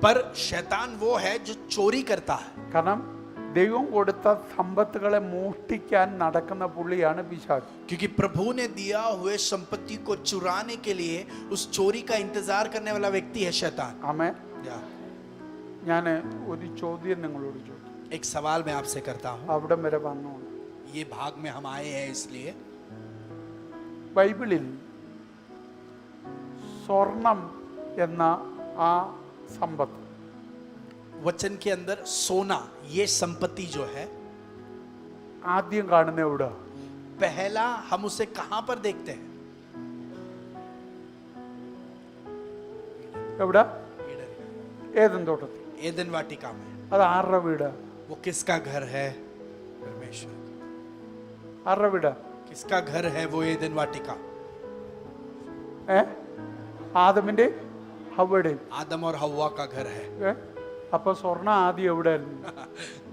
पर शैतान वो है जो चोरी करता है, കാരണം ദൈവം കൊടുത്ത സമ്പത്തുകളെ മോഷ്ടിക്കാൻ നടക്കുന്ന പുള്ളിയാണ് പിശാച്. क्योंकि प्रभु ने दिया हुए संपत्ति को चुराने के लिए उस चोरी का इंतजार करने वाला व्यक्ति है शैतान। ആമേൻ. या, ഞാൻ ഒരു ചോദ്യം നിങ്ങളോട് ചോദിക്കും. एक सवाल मैं आपसे करता हूँ, അവിടം വരെ വന്നു. ये भाग में हम आए हैं इसलिए ബൈബിളിൽ സ്വർണം എന്ന ആ സമ്പത്ത് वचन के अंदर सोना ये संपत्ति जो है ആദ്യം കാണുന്ന എവിടെ? पहला हम उसे कहां पर देखते हैं? എവിടെ? ഏതൻ തോട്ടത്തിൽ. एदन वाटिका में। അത് ആരുടെ വീട്? वो किसका घर है? परमेश्वर। ആരുടെ വീട്? किसका घर है वो एदन वाटिका? ആദമിന്റെ ഹവ്വയുടെയും. आदम और हव्वा का घर है। അപ്പൊ സ്വർണം ആദ്യം എവിടെയായിരുന്നു?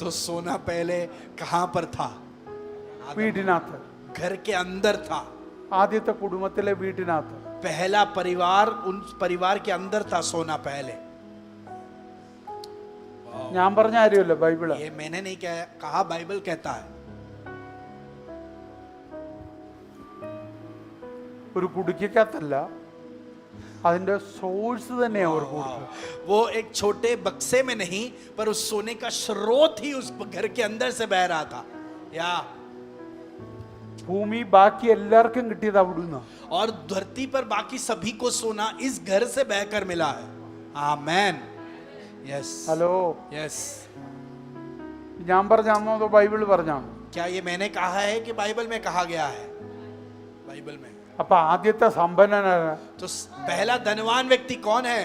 तो सोना पहले कहां पर था? വീടിനകത്ത്. घर के अंदर था। ആദ്യത്തെ കുടുംബത്തിലെ വീട്ടിനകത്ത്. पहला परिवार उन परिवार के अंदर था सोना पहले। ഞാൻ പറഞ്ഞ കാര്യമല്ല, ബൈബിള്. ये मैंने नहीं कहा, बाइबल कहता है। ഒരു കുടുക്കകത്തല്ല, അതിന്റെ സോഴ്സ് തന്നെ അവർക്ക് കൊടുത്തു. वो एक छोटे बक्से में नहीं, पर उस सोने का स्रोत ही उस घर के अंदर से बह रहा था। या ഭൂമി ബാക്കി എല്ലാവർക്കും കിട്ടിയത് അവിടുന്ന്. और धरती पर बाकी सभी को सोना इस घर से बहकर मिला है। आमेन। यस। Hello, yes. ഞാൻ പറഞ്ഞാണോ അതോ ബൈബിൾ പറഞ്ഞാണോ? क्या ये मैंने कहा है कि बाइबल में कहा गया है? बाइबल में। അപ്പൊ ആദ്യത്തെ സമ്പന്നനാണ്. तो पहला धनवान व्यक्ति कौन है?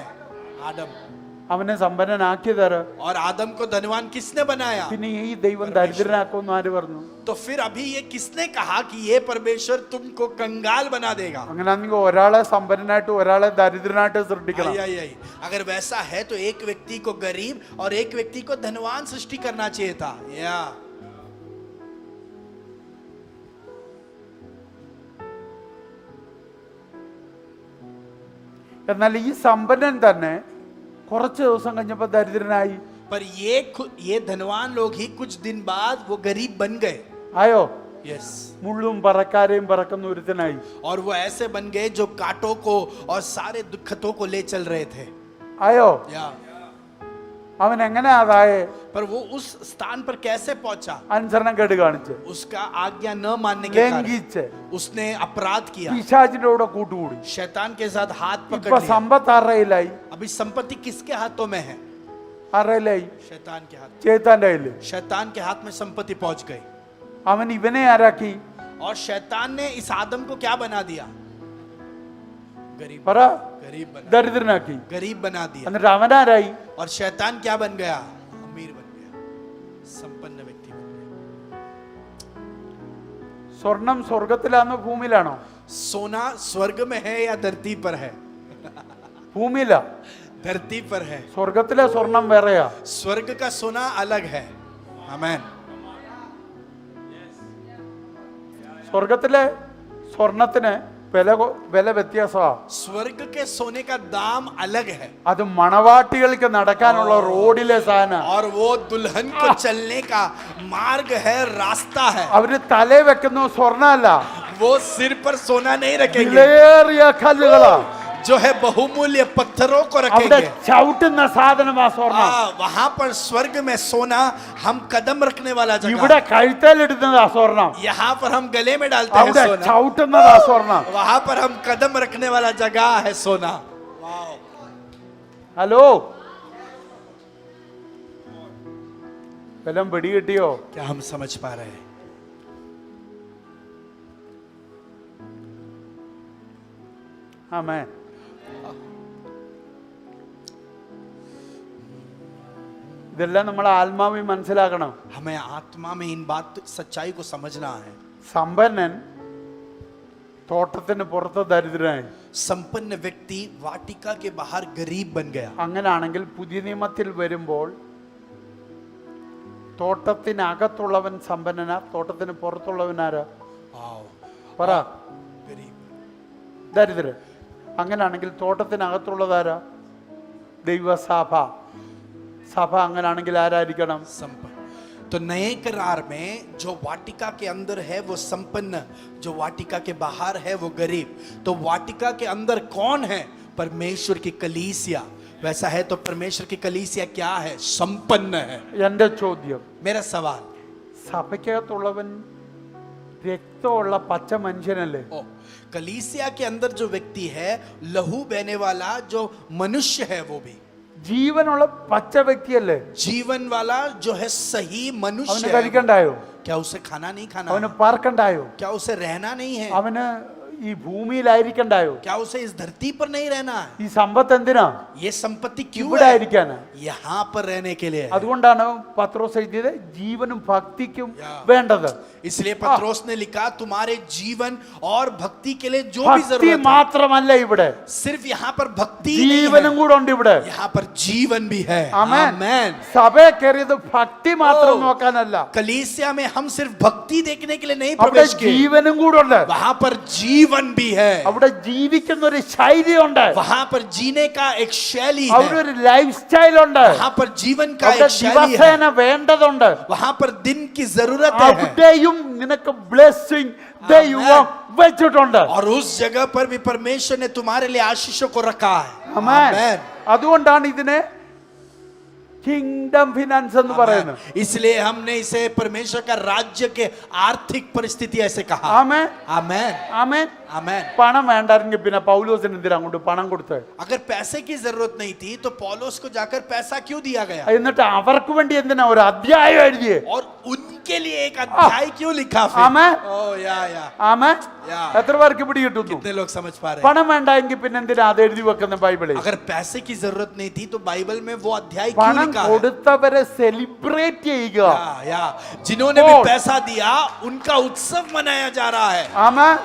आदम। അവനെ സമ്പന്നനാക്കിയതാര്? और आदम को धनवान किसने बनाया? പിന്നെ ഈ ദൈവം ദരിദ്രനാക്കുമെന്ന് ആര് പറഞ്ഞു? तो फिर अभी ये किसने कहा कि ये परमेश्वर तुमको कंगाल बना देगा? അങ്ങനെയാണെങ്കിൽ ഒരാളെ സമ്പന്നനായിട്ട് ഒരാളെ ദരിദ്രനായിട്ട് സൃഷ്ടിക്കണം. आई। अगर वैसा है तो एक व्यक्ति को गरीब और एक व्यक्ति को धनवान सृष्टि करना चाहिए था। या എന്നാൽ ഈ സമ്പന്നൻ തന്നെ കുറച്ച് ദിവസം കഴിഞ്ഞപ്പോൾ ദരിദ്രനായി. पर ये धनवान लोग ही कुछ दिन बाद वो गरीब बन गए. ആയോ? यस. മുള്ളും പറക്കാരെയും പറക്കുന്ന ഒരുത്തനായി. और वो ऐसे बन गए जो कांटों को और सारे दुखतों को ले चल रहे थे. ആയോ? या അവൻ എങ്ങനെ അതായേ? पर वो उस स्थान पर कैसे पहुंचा? അനുസരണം കേട് കാണിച്ച്, उसका आज्ञा न मानने के कारण ലംഘിച്ച്, उसने अपराध किया, പിശാചിന്റെ കൂടെ കൂട്ടുകൂടി. शैतान के साथ हाथ पकड़ ഇപ്പൊ लिया. സമ്പത്ത് ആരുടെയിലായി? अभी संपत्ति किसके हाथों में है? ആരുടെയിലായി? शैतान के हाथ. ചേത്താന്റെ കയ്യില്. शैतान के हाथ में संपत्ति पहुंच गई. അവൻ ഇവനെ ആരാക്കി? और शैतान ने इस आदम को क्या बना दिया? गरीब. പറ. गरीब बना. ദരിദ്രനാക്കി. गरीब बना दिया. എന്നിട്ട് അവനാരായി? और शैतान क्या बन गया? अमीर बन गया, संपन्न व्यक्ति बन गया. സ്വർണം സ്വർഗത്തിലാണോ ഭൂമിയിലാണോ? सोना स्वर्ग में है या धरती पर है? ഭൂമിയിലാ. धरती पर है. സ്വർഗത്തിലെ സ്വർണം വേറെയാ. स्वर्ग का सोना अलग है. आमेन. സ്വർഗത്തിലെ സ്വർണത്തിന് വില വ്യത്യാസമാ. स्वर्ग के सोने का दाम अलग है. അത് മണവാട്ടികൾക്ക് നടക്കാനുള്ള റോഡിലെ സാധനം. और वो दुल्हन को चलने का मार्ग है, रास्ता है. അവര് തലേ വെക്കുന്ന സ്വർണ്ണമല്ല, वो सिर पर सोना नहीं रखेंगे, വിലയേറിയ കല്ലുകളാ. जो है बहुमूल्य पत्थरों को അവിടെ रखेंगे. ചവിട്ടുന്ന സാധനമാ സ്വർണം. वहां पर स्वर्ग में सोना हम कदम रखने वाला ഇവിടെ जगह. കഴുത്തേലിടുന്നതാ സ്വർണം, यहाँ पर हम गले में डालते हैं അവിടെ सोना. ചവിട്ടുന്നതാ സ്വർണം. वहां पर हम कदम रखने वाला जगह है सोना. ഹലോ, വല്ലതും പിടി കിട്ടിയോ? क्या हम समझ पा रहे हैं? ആമേൻ. ഇതെല്ലാം നമ്മൾ ആത്മാവിൽ മനസ്സിലാക്കണം. हमें आत्मा में इन बात सच्चाई को समझना है. സമ്പന്നൻ തോട്ടത്തിന് പുറത്ത് ദരിദ്രനായി. संपन्न व्यक्ति वाटिका के बाहर गरीब बन गया. അങ്ങനാണെങ്കിൽ പുതിയ നിയമത്തിൽ വരുമ്പോൾ തോട്ടത്തിനകത്തുള്ളവൻ സമ്പന്നനാ, തോട്ടത്തിന് പുറത്തുള്ളവനാരാ? പറ. गरीब. ദരിദ്രൻ. അങ്ങനാണെങ്കിൽ തോട്ടത്തിനകത്തുള്ളതാരാ? ദൈവസഭ. സഭ അങ്ങനാണെങ്കിൽ ആരായിരിക്കണം? संपन्न. तो नए करार में जो वाटिका के अंदर है वो संपन्न, जो वाटिका के बाहर है वो गरीब. तो वाटिका के अंदर कौन है? परमेश्वर की कलीसिया. वैसा है तो परमेश्वर की कलीसिया क्या है? संपन्न है. എന്റെ ചോദ്യം, मेरा सवाल, സഭയ്ക്കകത്തുള്ളവൻ രക്തമുള്ള പച്ച മനുഷ്യനല്ലേ? ओ कलीसिया के अंदर जो व्यक्ति है लहू बहने वाला जो मनुष्य है वो भी ജീവനുള്ള പച്ച വ്യക്തിയല്ലേ? जीवन वाला जो है सही അവന് मनुष्य है. കഴിക്കണ്ടായോ? क्या उसे खाना नहीं खाना അവന് है? പാർക്കണ്ടായോ? क्या उसे रहना नहीं है? അവന് ഈ ഭൂമിയിലായിരിക്കണ്ടായോ? क्या उसे इस धरती पर नहीं रहना है? ഈ സമ്പത്ത് എന്തിനാ? ये संपत्ति क्यों ഇവിടെ है? ആയിരിക്കാനാ. यहाँ पर रहने के लिए है. അതുകൊണ്ടാണ് പത്രോസ് എഴുതിയത് ജീവനും ഭക്തിക്കും Yeah. വേണ്ടത്. इसलिए पत्रोस ने लिखा तुम्हारे जीवन और भक्ति के लिए जो भी ഭക്തി जरूरत है. മാത്രമല്ല ഇവിടെ, सिर्फ यहाँ पर भक्ति नहीं ജീവനും है, കൂടെ ഉണ്ട് ഇവിടെ. यहाँ पर जीवन भी है. ആമേൻ. आमेन. സഭയെ കയറിയത് ഭക്തി മാത്രം Oh. നോക്കാനല്ല, कलीसिया में हम सिर्फ भक्ति देखने के लिए नहीं അവിടെ प्रवेश किए, ജീവനും കൂടെ ഉണ്ട്. वहां पर जीवन भी है. അവിടെ ജീവിക്കുന്ന ഒരു ശൈലിയുണ്ട്, वहां पर जीने का एक शैली അവിടെ है. ഒരു ലൈഫ് സ്റ്റൈൽ ഉണ്ട്, वहां पर जीवन का അവിടെ एक शैली है. ദിവസേന വേണ്ടതുണ്ട്. वहां पर दिन की जरूरत है. അവിടെയും നിനക്ക് ബ്ലെസ്സിംഗ് ദൈവം വെച്ചിട്ടുണ്ട്. और उस जगह पर भी परमेश्वर ने तुम्हारे लिए आशीषों को रखा है. ആമേൻ. आमेन. അതുകൊണ്ടാണ് ഇതിനെ किंगडम फिनेंस എന്ന് പറയുന്നത്. इसलिए हमने इसे परमेश्वर का राज्य के आर्थिक परिस्थिति ऐसे कहा. ആമേൻ. आमेन. ആമേൻ. आमेन. പണം വേണ്ടായിരുന്നെങ്കിൽ പിന്നെ പൗലോസിന് എന്തിനാ അങ്ങോട്ട് പണം കൊടുത്തത്? अगर पैसे की जरूरत नहीं थी तो पौलुस को जाकर पैसा क्यों दिया गया? എന്നിട്ട് അവർക്ക് വേണ്ടി എന്തിനാ ഒരു അധ്യായം എഴുതിയേ? और उनके लिए एक अध्याय क्यों लिखा फिर? ആമേൻ. ओ या ആമേൻ. या എത്ര പേർക്ക് പിടി കിട്ടുന്നു? कितने लोग समझ पा रहे हैं? പണം വേണ്ടെങ്കിൽ പിന്നെ എന്തിനാ അത് എഴുതി വെക്കുന്ന ബൈബിളിൽ? अगर पैसे की जरूरत नहीं थी तो बाइबल में वो अध्याय क्यों പണം लिखा है? കൊടുത്തവരെ സെലിബ്രേറ്റ് ചെയ്യുക. या जिन्होंने भी और- पैसा दिया उनका उत्सव मनाया जा रहा है. ആമേൻ.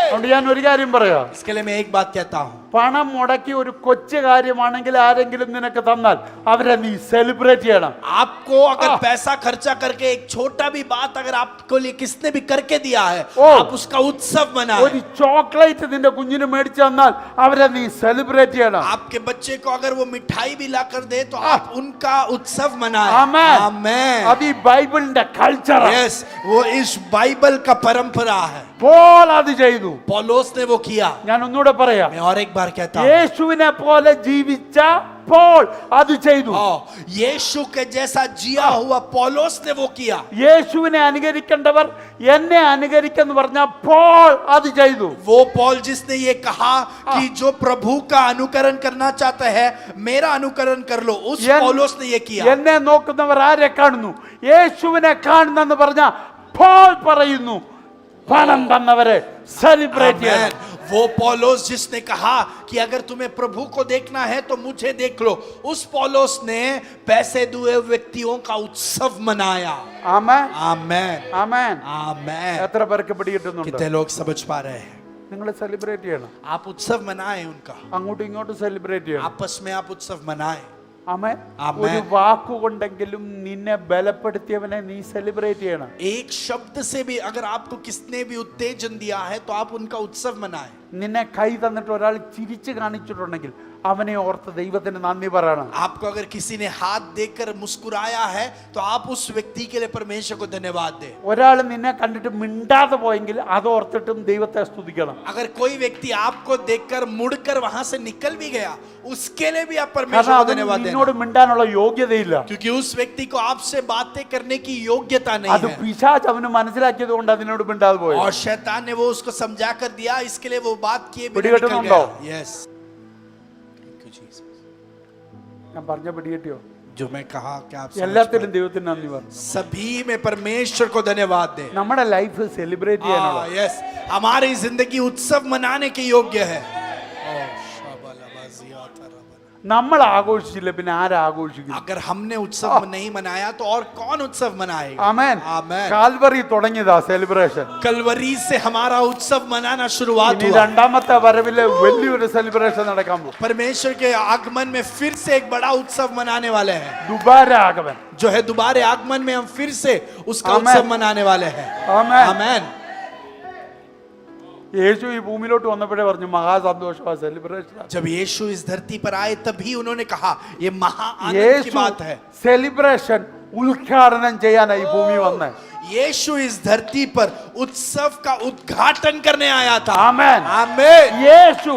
അതുകൊണ്ട് ഞാൻ ഒരു കാര്യം പറയാം, इसके लिए मैं एक बात कहता हूँ, പണം മുടക്കി ഒരു കൊച്ചു കാര്യമാണെങ്കിൽ ആരെങ്കിലും നിനക്ക് തന്നാൽ അവരെ നീ സെലിബ്രേറ്റ് ചെയ്യണം. आपको अगर पैसा खर्चा करके एक छोटा भी बात अगर आपको लिए किसने भी करके दिया है, आप उसका उत्सव मनाएं. ഒരു ചോക്ലേറ്റ് നിന്റെ കുഞ്ഞിന് മേടിച്ചു തന്നാൽ അവരെ നീ സെലിബ്രേറ്റ് ചെയ്യണം. आपके बच्चे को अगर वो मिठाई भी ला कर दे तो आप उनका उत्सव मनाएं. ആമേൻ. आमेन. അത് ഈ ബൈബിളിന്റെ കൾച്ചർ. यस, वो इस बाइबल का परंपरा है. പോൾ അത് ചെയ്തു. पौलुस ने वो किया. ഞാൻ ഒന്നുകൂടെ പറയാം. मैं और एक बार कहता हूं, യേശുവിനെ പോലെ ജീവിച്ച പോൾ അത് ചെയ്തു. यीशु के जैसा जिया हुआ पौलुस ने वो किया. യേശുവിനെ അനുകരിക്കേണ്ടവർ എന്നെ അനുകരിക്കെന്ന് പറഞ്ഞ പോൾ അത് ചെയ്തു. वो पौल जिसने ये कहा कि जो प्रभु का अनुकरण करना चाहता है मेरा अनुकरण कर लो, उस पौलुस ने ये किया. എന്നെ നോക്കുന്നവർ ആരെ കാണുന്നു? യേശുവിനെ കാണുന്നെന്ന് പറഞ്ഞ പോൾ പറയുന്നു പണം തന്നവരെ സെലിബ്രേറ്റ് ചെയ്യണം. वो पौलुस जिसने कहा कि अगर तुम्हें प्रभु को देखना है तो मुझे देख लो, उस पौलुस ने पैसे दिए व्यक्तियों का उत्सव मनाया. ആമേൻ. आमेन. ആമേൻ. आमेन. എത്ര പേർക്ക് പിടികിട്ടുന്നുണ്ട്? कितने लोग समझ पा रहे हैं? നിങ്ങൾ സെലിബ്രേറ്റ് ചെയ്യണം. आप उत्सव मनाएं उनका. അങ്ങോട്ടും ഇങ്ങോട്ടും സെലിബ്രേറ്റ് ചെയ്യണം. आपस में आप उत्सव मनाएं. ആമേൻ. ആമേൻ. ഒരു വാക്കുകൊണ്ടെങ്കിലും നിന്നെ ബലപ്പെടുത്തിയവനെ നീ സെലിബ്രേറ്റ് ചെയ്യണം. एक शब्द से भी अगर आपको किसने भी उत्तेजन दिया है तो आप उनका उत्सव मनाएं. നിന്നെ കൈ തന്നിട്ട് ഒരാൾ ചിരിച്ചു കാണിച്ചിട്ടുണ്ടെങ്കിൽ അവനെ ഓർത്ത് ദൈവത്തിന് നന്ദി പറയണം. आपको अगर किसी ने हाथ देकर मुस्कुराया है तो आप उस व्यक्ति के लिए परमेश्वर को धन्यवाद दें. ഒരാൾ നിന്നെ കണ്ടിട്ട് മിണ്ടാതെ പോയെങ്കിൽ അത് ഓർത്തിട്ടും ദൈവത്തെ സ്തുതിക്കണം. अगर कोई व्यक्ति आपको देखकर मुड़कर वहां से निकल भी गया, उसके लिए भी आप परमेश्वर को धन्यवाद दें, നിന്നോട് മിണ്ടാനുള്ള യോഗ്യതയില്ല. क्योंकि उस व्यक्ति को आपसे बातें करने की योग्यता नहीं അത് है. പിശാച് അവന് മനസ്സിലാക്കിയത് കൊണ്ട് അതിനോട് മിണ്ടാതെ പോയി. और शैतान ने वो उसको समझा कर दिया, इसके लिए वो बात किए बिना पिടികിട്ടുന്നുണ്ടോ? निकल गया. यस, ഞാൻ പറഞ്ഞ പിടികിട്ടിയോ? जो मैं कहा कि आप समझ എല്ലാത്തിലും ദൈവത്തിന് നന്ദി പറഞ്ഞു. पाए. सभी में परमेश्वर को धन्यवाद दें. നമ്മുടെ ലൈഫ് സെലിബ്രേറ്റ് ചെയ്യാനുള്ള यस, हमारी जिंदगी उत्सव मनाने के योग्य है. നമ്മൾ ആഘോഷിച്ചില്ല പിന്നെ ആരാഘോഷിക്കും? अगर हमने उत्सव नहीं मनाया तो और कौन उत्सव मनाएगा? ആമേൻ. आमेन. കാൽവറി തുടങ്ങിയതാ സെലിബ്രേഷൻ. कलवरी से हमारा उत्सव मनाना शुरुआत ഇനി हुआ. രണ്ടാമത്തെ വരവില് വലിയൊരു സെലിബ്രേഷൻ നടക്കാൻ പോകും. परमेश्वर के आगमन में फिर से एक बड़ा उत्सव मनाने वाले हैं. ദുബാര ആഗമൻ. जो है दोबारा आगमन में हम फिर से उसका आमेन. उत्सव मनाने वाले हैं. ആമേൻ. आमेन. യേശു ഈ ഭൂമിയിലോട്ട് വന്നപ്പോഴേ പറഞ്ഞു മഹാസന്തോഷമാ സെലിബ്രേഷൻ. जब यीशु इस धरती पर आए तभी उन्होंने कहा ये महा आनंद की യേശു बात है. സെലിബ്രേഷൻ ഉദ്ഘാടനം ചെയ്യാനായി ഈ ഭൂമി വന്നേ. यीशु इस धरती पर उत्सव का उद्घाटन करने आया था. ആമേൻ. आमेन. യേശു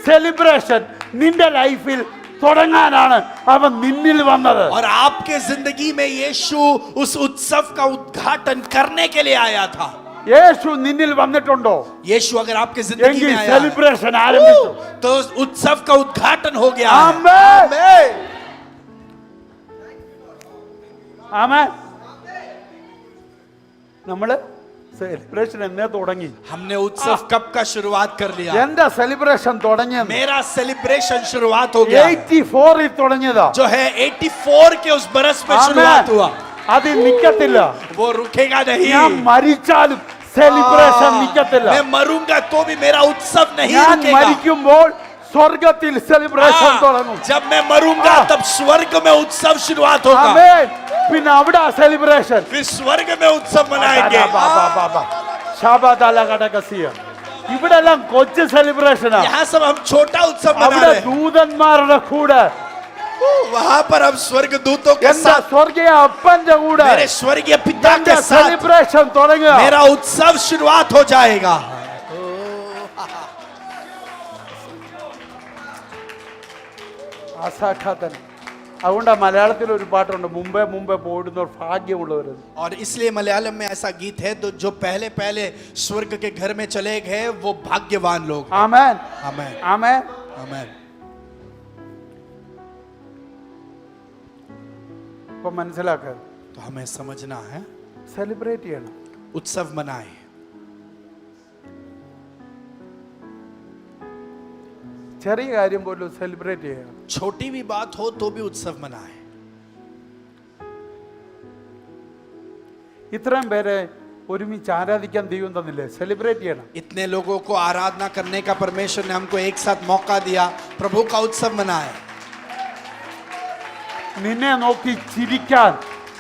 സെലിബ്രേഷൻ നിന്റെ ലൈഫിൽ തുടങ്ങാനാണ് അവൻ നിന്നിൽ വന്നത്. और आपके जिंदगी में यीशु उस उत्सव का उद्घाटन करने के लिए आया था. യേശു നിന്നിൽ വന്നിട്ടുണ്ടോ? यीशु अगर आपके जिंदगी എങ്കിൽ में आया है, സെലിബ്രേഷൻ ആരംഭിച്ചു. तो उस उत्सव का उद्घाटन हो गया है. आमेन. आमेन. ആമേൻ. നമ്മള് സെലിബ്രേഷൻ എന്നേ തുടങ്ങി. हमने उत्सव कब का शुरुआत कर लिया? എന്റെ സെലിബ്രേഷൻ തുടങ്ങിയത് मेरा सेलिब्रेशन शुरुआत हो गया. 84 തുടങ്ങിയതാ. जो है 84 के उस बरस में शुरुआत हुआ. അത് നിക്കത്തില്ല. वो रुकेगा नहीं. ഞാൻ മരിച്ചാലും സെലിബ്രേഷൻ നിക്കത്തില്ല. मैं मरूंगा तो भी मेरा उत्सव नहीं ഞാൻ रुकेगा. മരിക്കുമ്പോൾ സ്വർഗത്തിൽ സെലിബ്രേഷൻ തുടങ്ങും. जब मैं मरूंगा तब स्वर्ग में उत्सव शुरुआत होगा. ആമേൻ. പിന്നെ അവിടെ സെലിബ്രേഷൻ. फिर स्वर्ग में उत्सव मनाएंगे. ഇവിടെ എല്ലാം കൊച്ചു സെലിബ്രേഷനാ. यहाँ सब हम छोटा उत्सव मना അവിടെ रहे हैं. ദൂതന്മാരുടെ കൂടെ वहां पर हम स्वर्ग दूतों के എന്റെ साथ സ്വർഗീയ അപ്പന്റെ കൂടെ मेरे स्वर्गीय पिता എന്റെ के साथ സെലിബ്രേഷൻ തുടങ്ങുക. मेरा उत्सव शुरुआत हो जाएगा. അസാഖാതൻ. അതുകൊണ്ടാ മലയാളത്തിൽ ഒരു പാട്ടുണ്ട്, മുമ്പേ മുമ്പേ പോടുന്നവർ ഭാഗ്യമുള്ളവർ. और इसलिए मलयालम में ऐसा गीत है, तो जो पहले पहले स्वर्ग के घर में चले गए वो भाग्यवान लोग. ആമേൻ. आमेन. ആമേൻ. आमेन. ഇപ്പൊ മനസ്സിലാക്കുക, तो हमें समझना है, സെലിബ്രേറ്റ് ചെയ്യണം. उत्सव मनाएं. ചെറിയ കാര്യം പോലും സെലിബ്രേറ്റ് ചെയ്യണം. छोटी भी बात हो तो भी उत्सव मनाएं. ഇത്രയും പേരെ ഒരുമിച്ച് ആരാധിക്കാൻ ദൈവം തന്നില്ലേ? സെലിബ്രേറ്റ് ചെയ്യണം. इतने लोगों को आराधना करने का परमेश्वर ने हमको एक साथ मौका दिया, प्रभु का उत्सव मनाए. നിന്നെ നോക്കി ചിരിക്കാൻ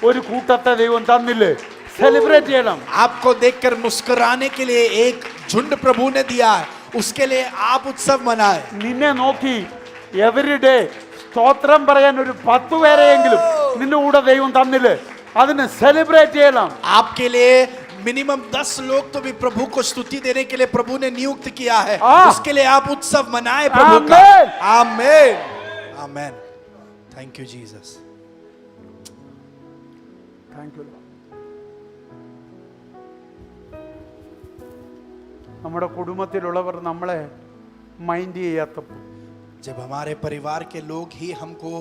ഒരു കൂട്ടത്തെ ദൈവം തന്നില്ലേ? സെലിബ്രേറ്റ് ചെയ്യണം. आपको देखकर मुस्कुराने के लिए एक झुंड प्रभु ने दिया है, उसके लिए आप उत्सव मनाए. നിന്നെ നോക്കി എവരിഡേ സ്തോത്രം പറയാൻ ഒരു 10 പേരെയെങ്കിലും നിന്റെ കൂടെ ദൈവം തന്നില്ലേ? അതിന് സെലിബ്രേറ്റ് ചെയ്യണം. आपके लिए मिनिमम 10 लोग तो भी प्रभु को स्तुति देने के लिए प्रभु ने नियुक्त किया है, उसके लिए आप उत्सव मनाए प्रभु का. Amen, amen. Thank you Jesus. Thank you. നമ്മുടെ കുടുംബത്തിലുള്ളവർ നമ്മളെ മൈൻഡ് ചെയ്യാത്തപ്പോൾ, जब हमारे परिवार के लोग ही हमको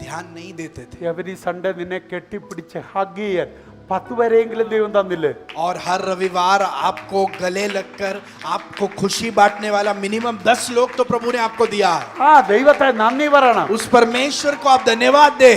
ध्यान नहीं देते थे, എവരി സൺഡേ നിന്നെ കെട്ടിപ്പിടിച്ച് ഹഗ് ചെയ്യാൻ 10 പേരെയെങ്കിലും ദൈവം തന്നില്ലേ? और हर रविवार आपको गले लगकर आपको खुशी बांटने वाला मिनिमम 10 लोग तो प्रभु ने आपको दिया है. ആ ദൈവത്തെ നന്ദി പറയണം. उस परमेश्वर को आप धन्यवाद दे.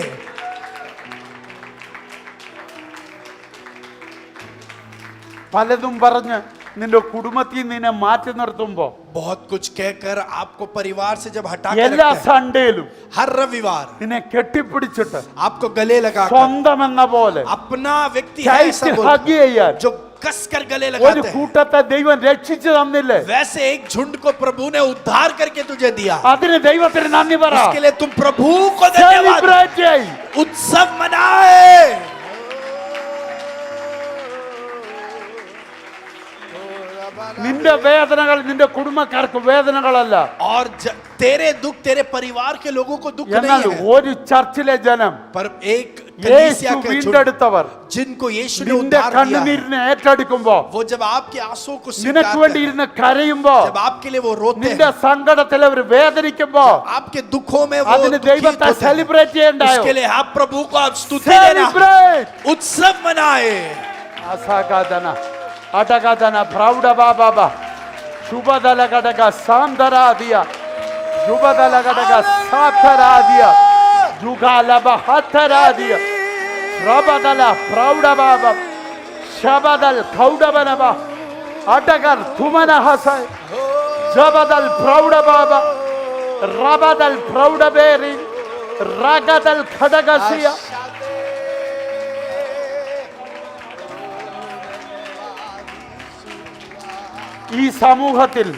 പലതും പറഞ്ഞ് നിന്റെ കുടുംബത്തിൽ നിന്നെ മാറ്റി നിർത്തുമ്പോ, बहुत कुछ कहकर आपको परिवार से जब हटा എല്ലാ कर സൺഡേയിലും हर रविवार നിന്നെ കെട്ടിപ്പിടിച്ചിട്ട് आपको गले लगा സ്വന്തം എന്ന പോലെ अपना व्यक्ति है ऐसा ഹഗ് बोलकर, ചെയ്യാൻ जो कस कर गले ഒരു लगाते हैं, കൂട്ടത്തെ ദൈവം രക്ഷിച്ചു തന്നില്ലേ? वैसे एक झुंड को प्रभु ने उद्धार करके तुझे दिया. അതിന് ദൈവത്തിന് നന്ദി പറ. उसके लिए तुम प्रभु को धन्यवाद, സെലിബ്രേറ്റ് ചെയ്. उत्सव मनाए. നിന്റെ വേദനകൾ നിന്റെ കുടുംബക്കാർക്ക് വേദനകളല്ല. और तेरे दुख तेरे परिवार के लोगों को दुख എന്നാൽ नहीं है, ഒരു ചർച്ചിലെ ജനം पर एक യേശു कलीसिया के झुंड വീണ്ടെടുത്തവർ जिनको यीशु ने നിന്റെ उद्धार दिया है, കണ്ണുനീരിനെ ഏറ്റെടുക്കുമ്പോ, वो जब आपके आंसुओं को നിനക്ക് स्वीकारते വേണ്ടി हैं, ഇരുന്ന് കരയുമ്പോ, जब आपके लिए वो रोते നിന്റെ हैं, സങ്കടത്തിൽ അവർ വേദനിക്കുമ്പോ, आपके दुखों में वो അതിന് दुखित ദൈവത്തെ होते हैं, സെലിബ്രേറ്റ് ചെയ്യണ്ടായോ? उसके लिए आप प्रभु को आप स्तुति देना, സെലിബ്രേറ്റ്. उत्सव मनाए. അസാഗാദന അടഗാദന പ്രൗഢബാബാബ ശുഭദലഗടക സാന്തരാദിയ ശുഭദലഗടക സാത്തരാദിയ ജുഗാലബ ഹത്തരാദിയ റബദല പ്രൗഢബാബ ശബദൽ ഖൗഡബനബ അടഗർ തുമന ഹസൈ ജബദൽ പ്രൗഢബാബ റബദൽ പ്രൗഢബേരി റഗദൽ ഖഡഗസിയ. ഈ സമൂഹത്തിൽ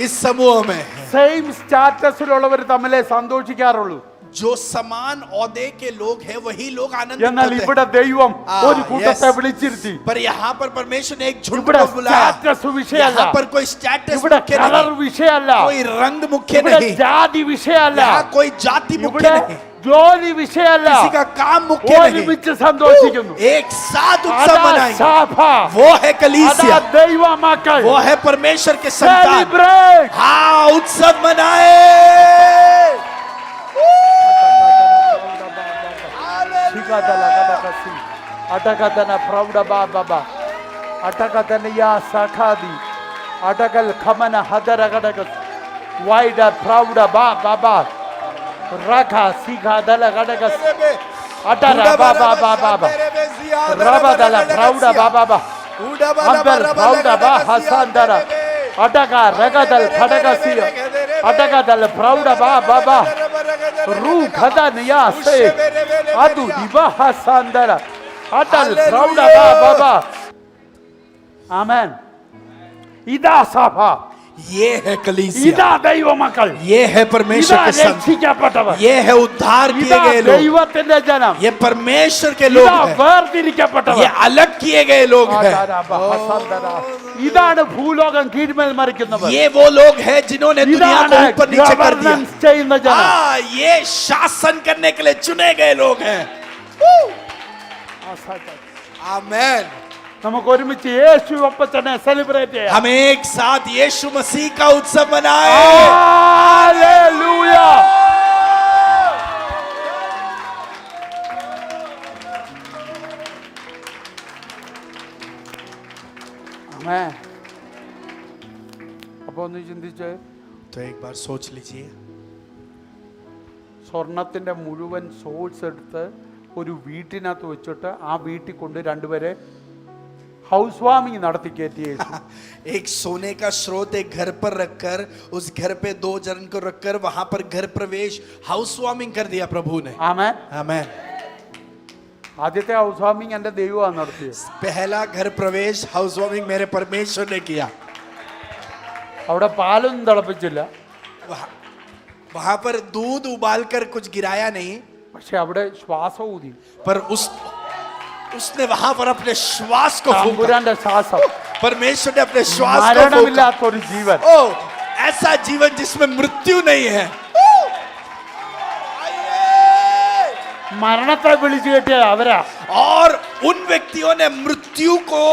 इस समूह में സെയിം സ്റ്റാറ്റസിലുള്ളവർ തമ്മിലേ സന്തോഷിക്കാറുള്ളൂ. जो समान औहदे के लोग हैं वही लोग आनंदित എന്നാൽ होते ഇവിടെ हैं. ദൈവം ഒരു yes. കൂട്ടത്തെ വിളിച്ചിരുത്തി. पर यहाँ पर परमेश्वर ने एक झुंड ഇവിടെ को बुलाया. സ്റ്റാറ്റസ് വിഷയമല്ല, यहाँ पर कोई स्टेटस ഇവിടെ मुख्य കളർ नहीं, വിഷയമല്ല, कोई रंग मुख्य ഇവിടെ नहीं, ജാതി വിഷയമല്ല, यहाँ कोई जाति मुख्य ഇവിടെ नहीं, ജോലി വിഷയമല്ല. किसी का काम मुख्य नहीं. ഒരുമിച്ച് സന്തോഷിക്കുന്നു. एक साथ उत्सव അതാ मनाएंगे. സഭ, वो है അതാ कलीसिया, ദൈവ മക്കൾ. वो है परमेश्वर के संतान. സെലിബ്രേറ്റ്. हाँ, उत्सव मनाए. ಶಿಖದಲಗದಗಸಿ ಅಟಗದನ ಪ್ರೌಢಬಾಬ ಅಟಗದನಯ ಸಖಾದಿ ಅಟಗಲ್ ಖಮನ ಹದರಗಡಗಸ್ ವೈಡ ಪ್ರೌಢ ಬಾಬ ರಖ ಸಿಖದಲಗಡಗಸ್ ಅಟರ ಬಾಬ ರಬದಲ ಪ್ರೌಢ ಬಾಬ ಅಂಬಲ್ ಪ್ರೌಢ ಬಾ ಹಸಾಂದರ ಅಟಗ ರಗದಲ್ ಖಡಗಸಿಯ ಅಟಗದಲ್ ಪ್ರೌಢ ಬಾಬ ರೂ ಖದನಯಾಸೆ ಅದು ವಿವಾಹ ಸಾಂದರ ಅಟಲ್ ಪ್ರೌಢ ಬಾಬ. ಆಮೆನ್. ഇതാ സഭ, ये है कलीसिया, ഇതാ ദൈവ മക്കൾ, ये है परमेश्वर ഇതാ के संतान, രക്ഷിക്കപ്പെട്ടവർ, ये है उद्धार किए ഇതാ गए लोग, ദൈവത്തിന്റെ ജനം, ये परमेश्वर के लोग ഇതാ हैं, വേർതിരിക്കപ്പെട്ടവർ. ये अलग किए गए लोग हैं. ഇതാണ് ഭൂലോകം കീഴ്മേൽ മറിക്കുന്നവർ. ये वो लोग हैं जिन्होंने दुनिया को ഇതാണ് ऊपर नीचे कर दिया. ഗവർണൻസ് ചെയ്യുന്ന ജനം. हाँ, ये शासन करने के लिए चुने गए लोग हैं. आमेन. നമുക്ക് ഒരുമിച്ച് യേശു അപ്പച്ചനെ സെലിബ്രേറ്റ് ചെയ്യാം. हम एक साथ यीशु मसीह का उत्सव मनाएं. ഹല്ലേലൂയ. ആമേൻ. അപ്പോൾ ഒന്ന് ചിന്തിച്ച്, तो एक बार सोच लीजिए, സ്വർണത്തിന്റെ മുഴുവൻ സോഴ്സ് എടുത്ത് ഒരു വീട്ടിനകത്ത് വെച്ചിട്ട് ആ വീട്ടിൽ കൊണ്ട് രണ്ടുപേരെ ഹൗസ് വാമിങ് നടത്തി കയറ്റി യേശു. एक सोने का स्रोत एक घर पर रखकर उस घर पे 2 जन को रखकर वहां पर घर प्रवेश हाउस वार्मिंग कर दिया प्रभु ने. ആമേൻ. आमेन. ആദ്യത്തെ ഹൗസ് വാമിങ് എൻ്റെ ദൈവമാണ് നടത്തിയത്. पहला घर प्रवेश हाउस वार्मिंग मेरे परमेश्वर ने किया. അവിടെ പാലൊന്നും തിളപ്പിച്ചില്ല, वहां पर दूध उबालकर कुछ गिराया नहीं, പക്ഷെ അവിടെ ശ്വാസം ഊതി. पर उसने वहां पर अपने श्वास को फूंका. തമ്പുരാന്റെ ശ്വാസം. परमेश्वर ने अपने श्वास को फूंका. മരണമില്ലാത്തൊരു ജീവൻ. ओ ऐसा जीवन जिसमें मृत्यु नहीं है. മരണത്തെ വിളിച്ചു കെട്ടിയ അവരാ. और उन व्यक्तियों ने मृत्यु को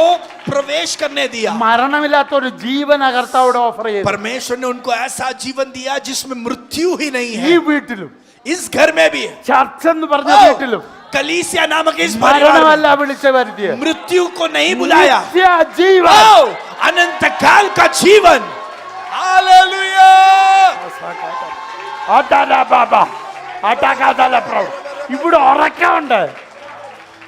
प्रवेश करने दिया. മരണമില്ലാത്തൊരു ജീവൻ കർത്താവോട് ഓഫർ ചെയ്തു. परमेश्वर ने उनको ऐसा जीवन दिया जिसमें मृत्यु ही नहीं ഈ है. വീട്ടിലും इस घर में भी है. ചർച്ച എന്ന് പറഞ്ഞ വീട്ടിലും कलीसिया नामक इस परिवार में മരണമല്ല വിളിച്ചു വരുത്തിയ, मृत्यु को नहीं बुलाया. ജീവൻ. ओ, अनंत काल का जीवन. हालेलुया. ഇവിടെ ഉറക്കമുണ്ട്,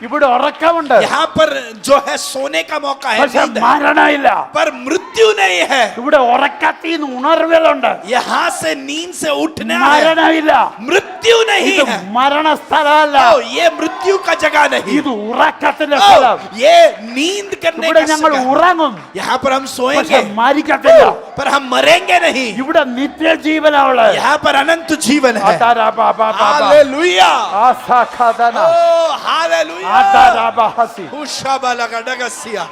ഇവിടെ ഉറക്കമുണ്ട്, यहाँ पर जो है सोने का मौका है, പക്ഷെ नींद है, മരണമില്ല. पर मृत्यु नहीं है. ഇവിടെ ഉറക്കത്തിൽ നിന്ന് ഉണർവലുണ്ട്, यहाँ से नींद से उठना है. മരണമില്ല. मृत्यु नहीं ഇത് है. മരണസ്ഥലമല്ല, ओ, ये मृत्यु का जगह नहीं. ഇത് ഉറക്കത്തിന്റെ ओ, സ്ഥലം. ये नींद करने ഇവിടെ का ഞങ്ങൾ जगह. ഉറങ്ങും, यहाँ पर हम പക്ഷെ सोएंगे മരിക്കത്തില്ല. पर हम मरेंगे नहीं. ഇവിടെ നിത്യജീവനാവള്. यहाँ पर अनंत जीवन है. हालेलुया. हालेलुया. ആസാഖാദന. ओ, हालेलुया. ആദാരാബഹസി. हुशाबालगडगसिया.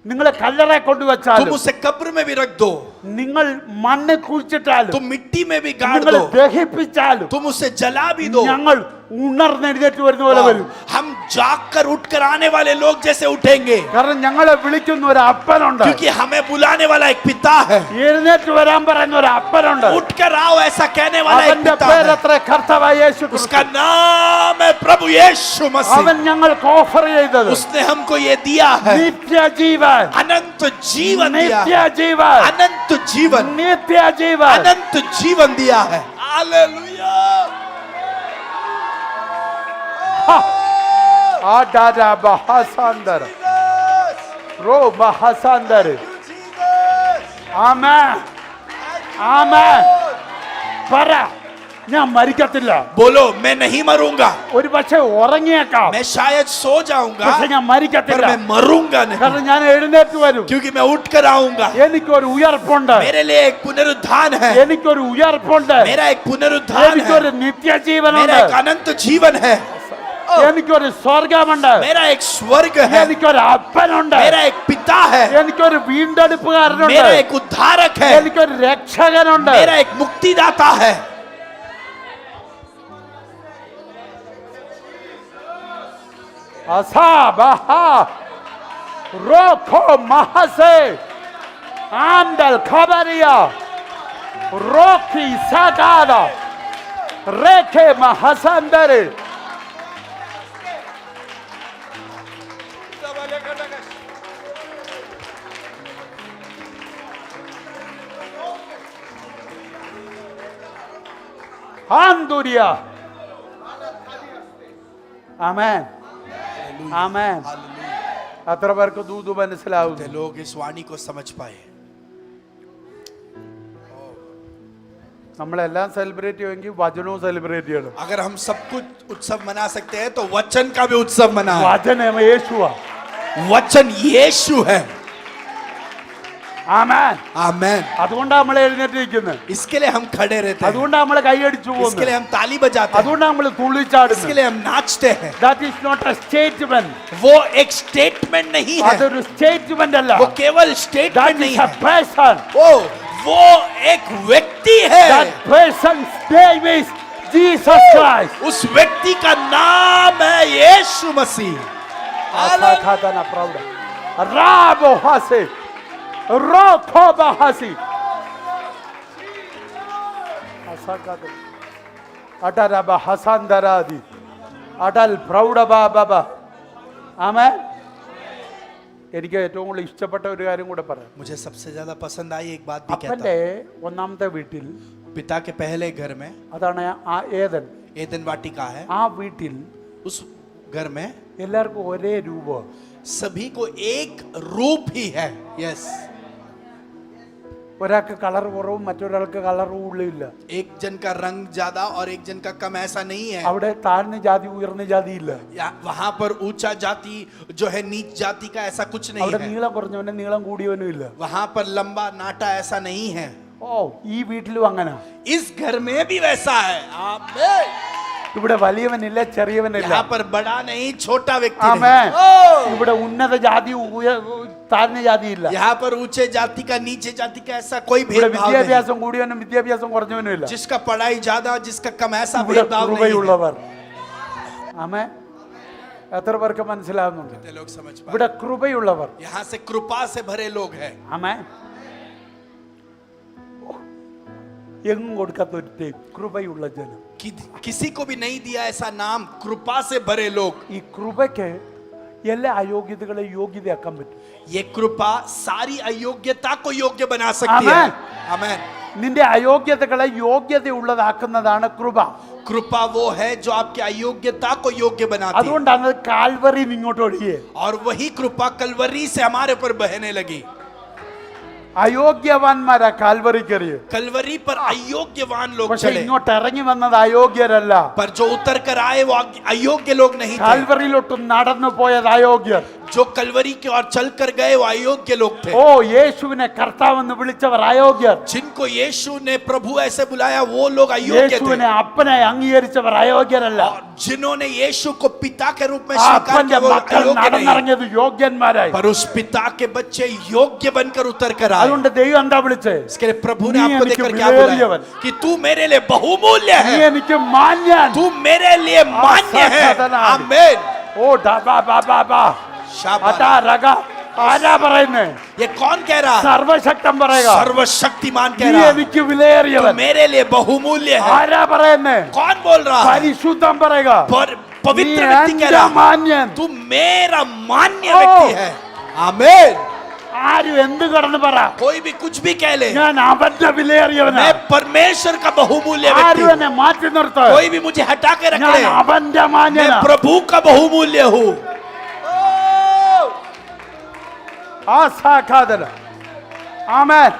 നിങ്ങളെ കല്ലറ तुम കൊണ്ടുവച്ചാലും, उसे कब्र में भी रख दो, നിങ്ങൾ മണ്ണ് കുഴിച്ചിട്ടാലും, तुम मिट्टी में भी गाड़ നിങ്ങൾ दो, ദഹിപ്പിച്ചാലും, तुम उसे जला भी दो. ഞങ്ങൾ ഉണർന്നെഴുന്നേറ്റ് വരുന്ന പോലെ വരും. हम जागकर उठकर आने वाले लोग जैसे उठेंगे, കാരണം ഞങ്ങളെ വിളിക്കുന്ന ഒരു അപ്പനുണ്ട്, क्योंकि हमें बुलाने वाला एक पिता है. എഴുന്നേറ്റ് വരാൻ പറയുന്ന ഒരു അപ്പനുണ്ട്. उठकर आओ ऐसा कहने वाला एक അവന്റെ पिता है. പേരത്ര കർത്താവായ യേശു ക്രിസ്തു. उसका नाम है प्रभु यीशु मसीह. അവൻ ഞങ്ങൾക്ക് ഓഫർ ചെയ്തത് उसने हमको ये दिया है. നിത്യജീവൻ. अनंत जीवन दिया है. നിത്യജീവൻ. अनंत जीवन. നിത്യജീവൻ. अनंत जीवन दिया है. हालेलुया. ആദാരാബഹസാന്തര. റോബഹസാന്തര. ആമേൻ. ആമേൻ. പറ, ഞാൻ മരിക്കത്തില്ല. बोलो मैं नहीं मरूंगा. ഒരു പക്ഷേ ഉറങ്ങിയേക്കാം, मैं शायद सो जाऊंगा പക്ഷെ ഞാൻ पर മരിക്കത്തില്ല. मैं मरूंगा नहीं, കാരണം ഞാൻ എഴുന്നേറ്റ് വരും. क्योंकि मैं उठकर आऊंगा. എനിക്കൊരു ഉയർപ്പുണ്ട്, मेरे लिए एक पुनरुत्थान है. എനിക്കൊരു ഉയർപ്പുണ്ട്, मेरा एक पुनरुत्थान है. എനിക്കൊരു मेरा നിത്യജീവനുണ്ട്, एक अनंत जीवन है. എനിക്കൊരു സ്വർഗമുണ്ട്, मेरा एक स्वर्ग है. എനിക്കൊരു അപ്പനുണ്ട്, मेरा एक पिता है. എനിക്കൊരു വീണ്ടെടുപ്പുകാരനുണ്ട്, मेरा एक उद्धारक है. എനിക്കൊരു രക്ഷകനുണ്ട്. मेरा एक मुक्तिदाता है. അസാബഹ റോഖോ മഹസെ ആംദൽ ഖബരിയ റോഖി സഗാദ റേഖെ മഹസന്ദർ. ആന്ദുരിയ. ആമേൻ. ആമേൻ. അത്ര പേർക്ക് ദൂത് മനസ്സിലാവും. ते लोग इस वाणी को समझ पाए. നമ്മളെല്ലാം സെലിബ്രേറ്റ് ചെയ്യുമെങ്കിൽ വചനവും സെലിബ്രേറ്റ് ചെയ്യണം. अगर हम सब कुछ उत्सव मना सकते हैं तो वचन का भी उत्सव मना. വചനം യേശുവാ. वचन यीशु है. ആമേൻ. आमेन. അതുകൊണ്ടാണ് നമ്മൾ എഴുന്നേറ്റിരിക്കുന്നത്, इसके लिए हम खड़े रहते हैं. അതുകൊണ്ടാണ് നമ്മൾ കൈയടിച്ചു इसके പോകുന്നത്, लिए हम ताली बजाते हैं. അതുകൊണ്ടാണ് നമ്മൾ इसके തുള്ളിച്ചാടുന്നത്. लिए हम नाचते हैं. That is not a statement. वो एक स्टेटमेंट नहीं है. അതൊരു സ്റ്റേറ്റ്മെന്റ് അല്ല, वो केवल स्टेटमेंट ദാറ്റ് नहीं ഈസ് എ है. പേഴ്സൺ. वो एक व्यक्ति है. That persons name is Jesus Christ. उस व्यक्ति का नाम है यीशु मसीह. ആസാഖാദന പ്രൗഢ റാബോ ഹസെ റോഖോ ബഹസി ആസാഖാദന അടരബ ഹസന്ദരാദി അടൽ പ്രൗഢ ബാബ. ആമേൻ. എനിക്ക് ഏറ്റവും കൂടുതൽ ഇഷ്ടപ്പെട്ട ഒരു കാര്യം കൂടെ പറയാം. मुझे सबसे ज्यादा पसंद आई एक बात भी कहता അപ്പന്റെ ഒന്നാമത്തെ വീട്ടിൽ, हूं. पिता के पहले घर में അതാണ് ആ ഏദൻ, एदन वाटिका है. ആ വീട്ടിൽ उस घर में എല്ലാവർക്കും ഒരേ രൂപം. सभी को एक रूप ही है। यस, ഒരാൾക്ക് കളർ കുറവും മറ്റൊരാൾക്ക് കളർ കൂടുതലില്ല. एक जन का रंग ज्यादा और एक जन का कम, ऐसा नहीं है। അവിടെ താഴ്ന്ന ജാതി ഉയർന്ന ജാതി ഇല്ല. वहां पर ऊंचा जाति जो है नीच जाति का, ऐसा कुछ नहीं അവിടെ है। നീളം കുറഞ്ഞവനും നീളം കൂടിയവനും ഇല്ല. वहां पर लंबा नाटा ऐसा नहीं है। ഓ, ഈ വീട്ടിലും അങ്ങനെ. इस घर में भी वैसा है। आमीन। ഇവിടെ വലിയവനില്ല ചെറിയവനില്ല. यहाँ पर बड़ा नहीं छोटा व्यक्ति ആമേൻ. नहीं। ഇവിടെ ഉന്നത ജാതി താഴ്ന്ന ജാതി ഇല്ല. यहाँ पर ऊंचे जाति का नीचे जाति का ऐसा कोई ഇവിടെ भेदभाव नहीं। വിദ്യാഭ്യാസം കൂടിയവനും വിദ്യാഭ്യാസം കുറഞ്ഞവനും ഇല്ല. जिसका पढ़ाई ज्यादा जिसका कम, ऐसा ഇവിടെ भेदभाव नहीं है। കൃപയുള്ളവർ. ആമേൻ. എത്ര പേർക്ക് മനസ്സിലാകുന്നുണ്ട്? कितने लोग समझ पा ഇവിടെ കൃപയുള്ളവർ. यहाँ से कृपा से भरे लोग हैं। ആമേൻ. എങ്ങും കൊടുക്കാത്ത ഒരു ടൈപ്പ് കൃപയുള്ള ജനം. किसी को भी नहीं दिया ऐसा नाम, कृपा से भरे लोग। ഈ കൃപയ്ക്ക് എല്ലാ അയോഗ്യതകളെ യോഗ്യതയാക്കാൻ പറ്റും. ये कृपा सारी अयोग्यता को योग्य बना सकती है। आमीन। നിന്റെ അയോഗ്യതകളെ യോഗ്യതയുള്ളതാക്കുന്നതാണ് കൃപ. कृपा वो है जो आपकी अयोग्यता को योग्य बनाती है। അതുകൊണ്ടാണ് കാൽവറി ഇങ്ങോട്ട് ഒഴുകിയേ. और वही कृपा कलवरी से हमारे पर बहने लगी। അയോഗ്യവാന്മാരാ കാൽവറി കയറിയത്. कलवरी पर अयोग्यवान लोग പക്ഷെ चले, ഇങ്ങോട്ട് ഇറങ്ങി വന്നത് അയോഗ്യരല്ല. पर जो उतर कर आए वो अयोग्य लोग नहीं थे। കാൽവറിയിലോട്ട് നടന്നു പോയത് അയോഗ്യർ. जो कलवरी की ओर चल कर गए वो अयोग्य लोग थे। ഓ, യേശുവിനെ കർത്താവെന്ന് വിളിച്ചവർ അയോഗ്യർ. जिनको यीशु ने प्रभु ऐसे बुलाया वो लोग अयोग्य थे। യേശുവിനെ അപ്പനെ അംഗീകരിച്ചവർ അയോഗ്യരല്ല. और जिन्होंने यीशु को पिता के रूप में स्वीकार അപ്പന്റെ किया वो മക്കൾ अयोग्य नहीं। നടന്നിറങ്ങിയത് യോഗ്യന്മാരായി. पर उस पिता के बच्चे योग्य बनकर उतर कर आए। അതുകൊണ്ട് ദൈവം എന്താ വിളിച്ചേ? इसके लिए प्रभु ने നീ आपको എനിക്ക് देखकर क्या बुलाया വിലയേറിയവൻ. कि तू मेरे लिए बहुमूल्य നീ है, എനിക്ക് മാന്യൻ. तू मेरे लिए मान्य है। आमीन। ഓ ഡബാ ബാബാ ബാ शाबाश। അതാ രഗ ആരാ പറയുന്നേ? ये कौन कह रहा है? സർവശക്തൻ പറയുക. सर्वशक्तिमान कह നീ रहा है, എനിക്ക് तू വിലയേറിയവൻ. मेरे लिए बहुमूल्य है। ആരാ പറയുന്നേ? कौन बोल रहा है? പരിശുദ്ധൻ പറയുക. पवित्र നീ व्यक्ति कह എന്റെ रहा है, മാന്യൻ. तू मेरा मान्य ओ। व्यक्ति है। आमीन। ആരും എന്ത് കടന്ന് പറ, कोई भी कुछ भी कह ले, ഞാൻ അവന്റെ വിലയേറിയവനാ. मैं परमेश्वर का बहुमूल्य व्यक्ति ആരും हूँ। എന്നെ മാറ്റി നിർത്ത, कोई भी मुझे हटा के रख ഞാൻ ले, അവന്റെ मैं മാന്യനാ. प्रभु का बहुमूल्य हूँ। ആ സാഖാതല ആമേൻ.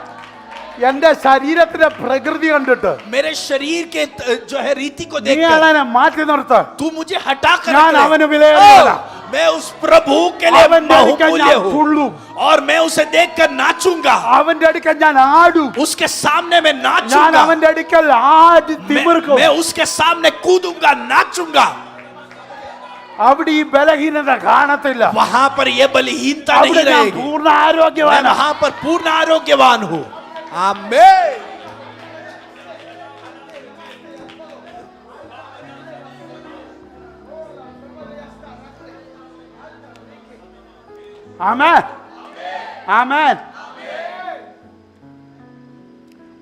എന്റെ ശരീരത്തിന്റെ പ്രകൃതി കണ്ടിട്ട് मेरे शरीर के जो है रीति को നീ देखकर ആളെ മാറ്റി നിർത്ത. तू मुझे हटा कर ഞാൻ रख ले। അവന് വിലയേറിയവനാ. मैं उस प्रभु के लिए അവന്റെ അടുക്കൽ बहुमूल्य ഞാൻ हूँ തുള്ളും. और मैं उसे देखकर नाचूंगा। അവന്റെ അടുക്കൽ ഞാൻ ആടും. उसके सामने मैं ഞാൻ नाचूंगा। അവന്റെ അടുക്കൽ ആടി തിമിർക്കും. मैं उसके सामने कूदूंगा, नाचूंगा। അവിടെ ഈ ബലഹീനത കാണത്തില്ല. वहां पर ये बलहीनता അവിടെ नहीं ഞാൻ रहेगी। പൂർണ്ണ मैं ആരോഗ്യവാനാ. वहां पर पूर्ण आरोग्यवान हूँ। आमीन। ആമേൻ ആമേൻ.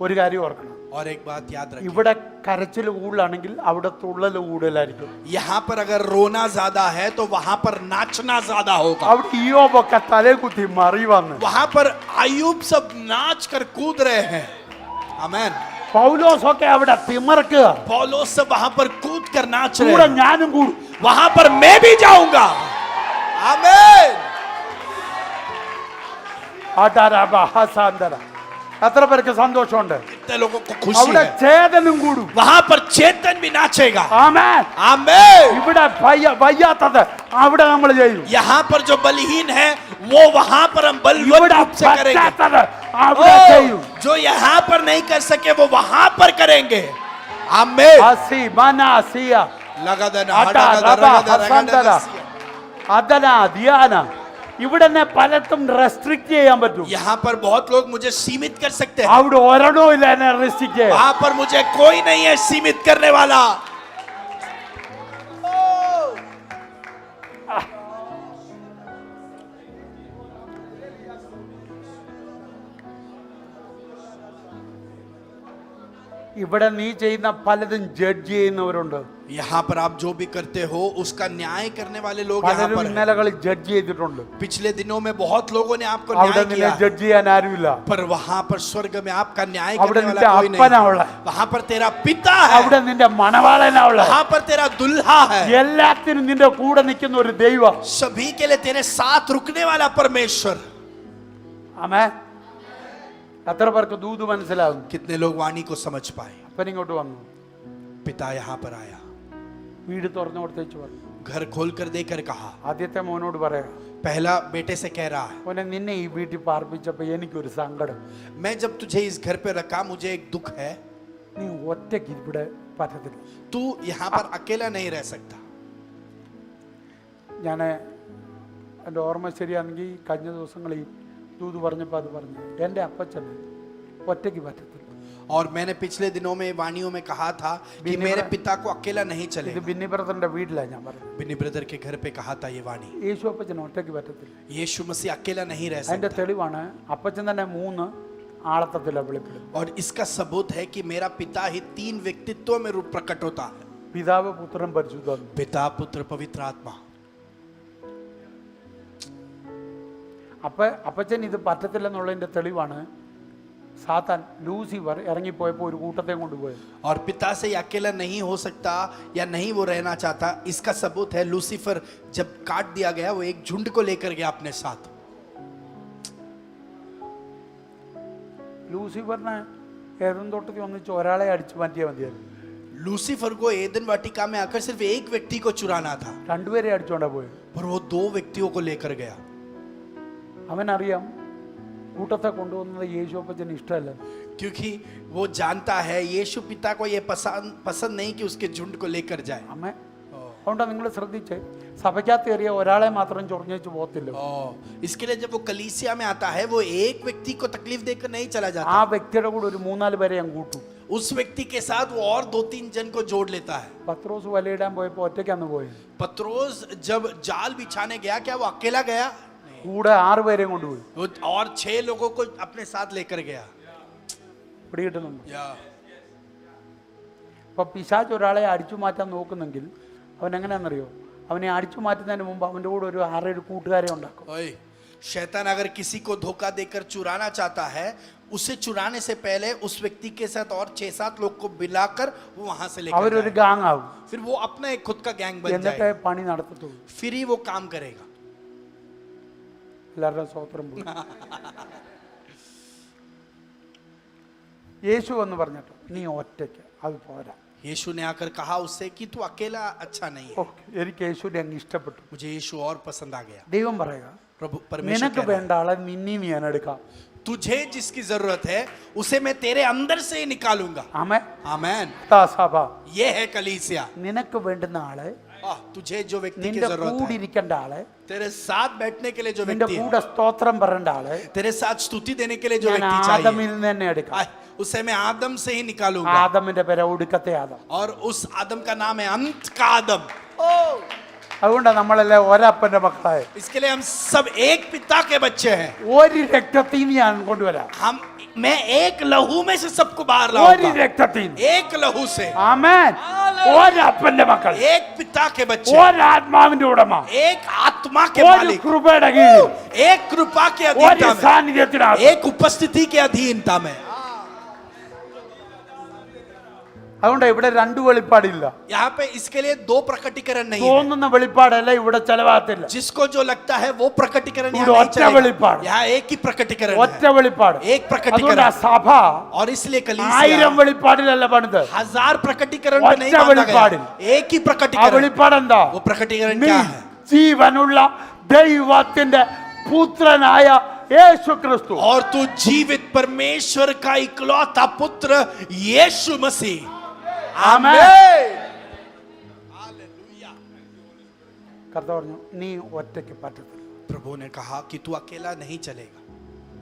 ഒരു കാര്യം ഓർക്കണം, और एक बात याद रखिए, ഇവിടെ കരച്ചിൽ കൂടുതലാണെങ്കിൽ അവിടെ തുള്ളൽ കൂടുതലായിരിക്കും. यहाँ पर अगर रोना ज्यादा है तो वहां पर नाचना ज्यादा होगा। അവിടെ ഇയ്യോബൊക്കെ തലേ കുത്തി മറി വന്ന്. वहां पर आयुब सब नाच कर कूद रहे हैं। आमीन। പൗലോസൊക്കെ അവിടെ തിമർക്കുക. पौलुस सब वहां पर कूद कर नाच रहे കൂടെ हैं। ഞാനും കൂടും. वहां पर मैं भी जाऊंगा। आमीन। ആടാരാബ ഹസാന്തര. എത്ര പേർക്ക് സന്തോഷമുണ്ട്? कितने लोगों को खुशी അവിടെ है? ഛേദനും കൂടും. वहां पर चेतन भी नाचेगा। ആമേൻ. आमीन। ഇവിടെ വയ്യാത്തത് അവിടെ നമ്മൾ ചെയ്യും. यहाँ पर जो बलहीन है वो वहां पर हम बलवन्त ഇവിടെ रूप से करेंगे। പറ്റാത്തത് അവിടെ ചെയ്യും. जो यहाँ पर नहीं कर सके वो वहां पर करेंगे। आमीन। അസി മനാസിയ लगादन അടാരബ ഹസാന്തര അദന ധ്യാന. ഇവിടെ പലതും റെസ്ട്രിക്ട് ചെയ്യാൻ പറ്റും. यहाँ पर बहुत लोग मुझे सीमित कर सकते हैं। അവിടെ ഒരെണ്ണോ ഇല്ല എന്നെ റെസ്ട്രിക്ട് ചെയ്യാൻ. वहां पर मुझे कोई नहीं है सीमित करने वाला। ഇവിടെ നീ ചെയ്യുന്ന പലതും ജഡ്ജ് ചെയ്യുന്നവരുണ്ട്. यहाँ पर आप जो भी करते हो उसका न्याय करने वाले लोग यहाँ പലരും पर हैं। ഇന്നലകളിൽ ജഡ്ജ് ചെയ്തിട്ടുണ്ട്. पिछले दिनों में बहुत लोगों ने आपको അവിടെ न्याय നിന്നെ किया है, ജഡ്ജ് ചെയ്യാൻ ആരുമില്ല. पर वहां पर स्वर्ग में आपका न्याय അവിടെ करने നിന്റെ वाला कोई അപ്പനാ नहीं। ഉള്ളത്. वहां पर तेरा पिता അവിടെ है, നിന്റെ മണവാളനാ ഉള്ളത്. वहां पर तेरा दुल्हा है, എല്ലാത്തിനും നിന്റെ കൂടെ നിൽക്കുന്ന ഒരു ദൈവം. सभी के लिए तेरे साथ रुकने वाला परमेश्वर। ആമേൻ. എത്ര പേർക്ക് ദൂത് മനസ്സിലാവും? कितने लोग वाणी को समझ पाए? അപ്പൻ ഇങ്ങോട്ട് വന്നു, पिता यहाँ पर आया, വീട് തുറന്നു കൊടുത്തേച്ച് പറഞ്ഞു. घर खोल कर देकर कहा, ആദ്യത്തെ മോനോട് പറയാ, पहला बेटे से कह रहा है, മോനെ നിന്നെ ഈ വീട്ടിൽ പാർപ്പിച്ചപ്പോ എനിക്കൊരു സങ്കടം. मैं जब तुझे इस घर पे रखा मुझे एक दुख है, നീ ഒറ്റയ്ക്ക് ഇവിടെ പറ്റത്തില്ല. तू यहाँ पर अकेला नहीं रह सकता। ഞാൻ എൻ്റെ ഓർമ്മ ശരിയാണെങ്കിൽ കഴിഞ്ഞ ദിവസങ്ങളിൽ ദൂത് പറഞ്ഞപ്പോൾ അത് പറഞ്ഞു, എൻ്റെ അപ്പച്ചന് ഒറ്റയ്ക്ക് പറ്റത്തില്ല. और मैंने पिछले दिनों में वाणियों में कहा था कि बिन्नी मेरे ब्रदर- पिता को अकेला नहीं ഇത് चलेगा। ബിന്നി ബ്രദറിന്റെ വീട്ടിലാണ് ഞാൻ പറഞ്ഞത്. बिन्नी ब्रदर के घर पे कहा था ये वाणी। യേശു അപ്പച്ചന് ഒറ്റയ്ക്ക് പറ്റത്തില്ല. यीशु मसीह अकेला नहीं रह അതിന്റെ सकता। തെളിവാണ് അപ്പച്ചൻ തന്നെ 3 ആളത്തത്തിലാണ് വെളിപ്പെടും. और इसका सबूत है कि मेरा पिता ही 3 व्यक्तित्वों में रूप प्रकट होता है, പിതാവ് പുത്രൻ പരിശുദ്ധാത്മ. पिता पुत्र पवित्र आत्मा। അപ്പച്ചൻ ഇത് പറ്റത്തില്ലെന്നുള്ളതിന്റെ തെളിവാണ് സാത്താൻ ലൂസിഫർ ഇറങ്ങിപ്പോയപ്പോൾ ഒരു കൂട്ടത്തെ കൊണ്ടുപോയത്. और पिता से ये अकेला नहीं हो सकता या नहीं वो रहना चाहता, इसका सबूत है लूसीफर जब काट दिया गया वो एक झुंड को लेकर गया अपने साथ। ലൂസിഫറിനെ ഏതെങ്കിലും തോട്ടത്തിൽ ഒന്നിച്ച് ഒരാളെ അടിച്ചു മാറ്റിയാൽ മതിയായിരുന്നു. लूसीफर को एदन वाटिका में आकर सिर्फ एक व्यक्ति को चुराना था, രണ്ടുപേരെ അടിച്ചോണ്ടാ പോയത്. पर वो 2 व्यक्तियों को लेकर गया। അവനറിയാം കൂട്ടത്തെ കൊണ്ടുവന്നത് യേശു അപ്പച്ചന് ഇഷ്ടമല്ല. क्योंकि वो जानता है यीशु पिता को ये पसंद नहीं कि उसके झुंड को लेकर जाए। അമ്മ അതുകൊണ്ടാണ് നിങ്ങൾ ശ്രദ്ധിച്ച് സഭയ്ക്കകത്ത് കയറിയ ഒരാളെ മാത്രം ചൊറിഞ്ഞു പോകത്തില്ല. इसके लिए जब वो कलीसिया में आता है वो एक व्यक्ति को तकलीफ देकर नहीं चला ആ जाता, വ്യക്തിയുടെ കൂടെ ഒരു 3-4 പേരെ ഞാൻ കൂട്ടും. उस व्यक्ति के साथ वो और 2-3 जन को जोड़ लेता है। പത്രോസ് വലയിടാൻ പോയപ്പോൾ ഒറ്റയ്ക്കാന്ന് പോയത്. पत्रोस जब जाल बिछाने गया क्या वो अकेला गया? കൂടെ 6 പേരെയും കൊണ്ടുപോയി. वो और 6 लोगों को अपने साथ लेकर गया। പിടികിട്ടുന്നുണ്ട്. या അപ്പൊ പിശാച് ഒരാളെ അടിച്ചു മാറ്റാൻ നോക്കുന്നെങ്കിൽ അവൻ എങ്ങനെയാണെന്നറിയോ, അവനെ അടിച്ചു മാറ്റുന്നതിന് മുമ്പ് അവൻ്റെ കൂടെ ഒരു 6-7 കൂട്ടുകാരെ ഉണ്ടാക്കും. ओए, शैतान अगर किसी को धोखा देकर चुराना चाहता है, उसे चुराने से पहले उस व्यक्ति के साथ और 6-7 लोग को मिलाकर वो वहां से लेकर അവരൊരു जाएगा। ഗാങ് ആവും. फिर वो अपना एक खुद का गैंग बन എന്നിട്ടേ जाएगा, പണി നടത്തത്തുള്ളൂ. फिर ही वो काम करेगा। എല്ലാവരുടെ സ്വത്രം പോയി. യേശു എന്ന് പറഞ്ഞിട്ട് നീ ഒറ്റയ്ക്ക് അത് പോരാ. यीशु ने आकर कहा उससे कि तू अकेला अच्छा नहीं है। ഓക്കെ, എനിക്ക് യേശുവിനെ അങ്ങ് ഇഷ്ടപ്പെട്ടു. मुझे यीशु और पसंद आ गया। ദൈവം പറയുക, प्रभु परमेश्वर നിനക്ക് कह रहा है, വേണ്ട ആളെ നിന്നീ ഞാൻ എടുക്കാം. तुझे जिसकी जरूरत है उसे मैं तेरे अंदर से ही निकालूंगा। ആമേൻ. आमेन। സഭ ये है कलीसिया। നിനക്ക് വേണ്ടുന്ന ആളെ, तुझे जो व्यक्ति की നിന്റെ जरूरत है, കൂടിരിക്കേണ്ട ആളെ, तेरे साथ बैठने के लिए जो നിന്റെ व्यक्ति है, കൂടെ സ്തോത്രം പറയേണ്ട ആളെ तेरे साथ स्तुति देने के लिए जो ഞാൻ व्यक्ति चाहिए, ആദമിൽ നിന്ന് തന്നെ എടുക്കാം. उसे मैं आदम से ही निकालूंगा। ആദമിന്റെ പേര് ഒടുക്കത്തെ ആദം. और उस आदम का नाम है अंत का आदम। അതുകൊണ്ടാണ് നമ്മളെല്ലാം ഒരപ്പന്റെ മക്കളായ. इसके लिए हम सब एक पिता के बच्चे हैं। ഒരു രക്തത്തിൽ നിന്ന് ഞാൻ കൊണ്ടുവരാം. मैं एक लहू में से सबको बाहर ഒരു लाऊंगा, രക്തത്തിൽ നിന്ന്. एक लहू से। ആമേൻ. ഒരപ്പന്റെ മക്കൾ, एक पिता के बच्चे, ഒരാത്മാവിന്റെ ഉടമ, एक आत्मा के ഒരു मालिक, കൃപയുടെ കീഴിൽ, एक कृपा के ഒരു अधीनता में, സാന്നിധ്യത്തിനകത്ത്. एक उपस्थिति के अधीनता में। അതുകൊണ്ട് ഇവിടെ 2 വെളിപ്പാടില്ല. यहाँ पे इसके लिए 2 प्रकटीकरण नहीं है। തോന്നുന്ന വെളിപ്പാടല്ല ഇവിടെ ചെലവാകത്തില്ല. जिसको जो लगता है वो प्रकटीकरण यहाँ ഇവിടെ नहीं ഒറ്റ चलेगा। വെളിപ്പാട്. यहाँ एक ही प्रकटीकरण ഒറ്റ है, വെളിപ്പാട്. एक प्रकटीकरण। അതുകൊണ്ട് ആ സഭ और इसलिए 1000 कलीसिया വെളിപ്പാടിലല്ല പണിത്. 1000 प्रकटीकरण ഒറ്റ में नहीं बांधा വെളിപ്പാടിൽ. गया, एक ही ആ प्रकटीकरण। വെളിപ്പാട് എന്താ? वो प्रकटीकरण നീ क्या है? ജീവനുള്ള ദൈവത്തിന്റെ പുത്രനായ യേശു ക്രിസ്തു. और तू जीवित परमेश्वर का इकलौता पुत्र यीशु मसीह। ആമേൻ. आमीन। കർത്താവ് പറഞ്ഞു നീ ഒറ്റയ്ക്ക് പറ്റത്തില്ല. प्रभु ने कहा कि तू अकेला नहीं चलेगा।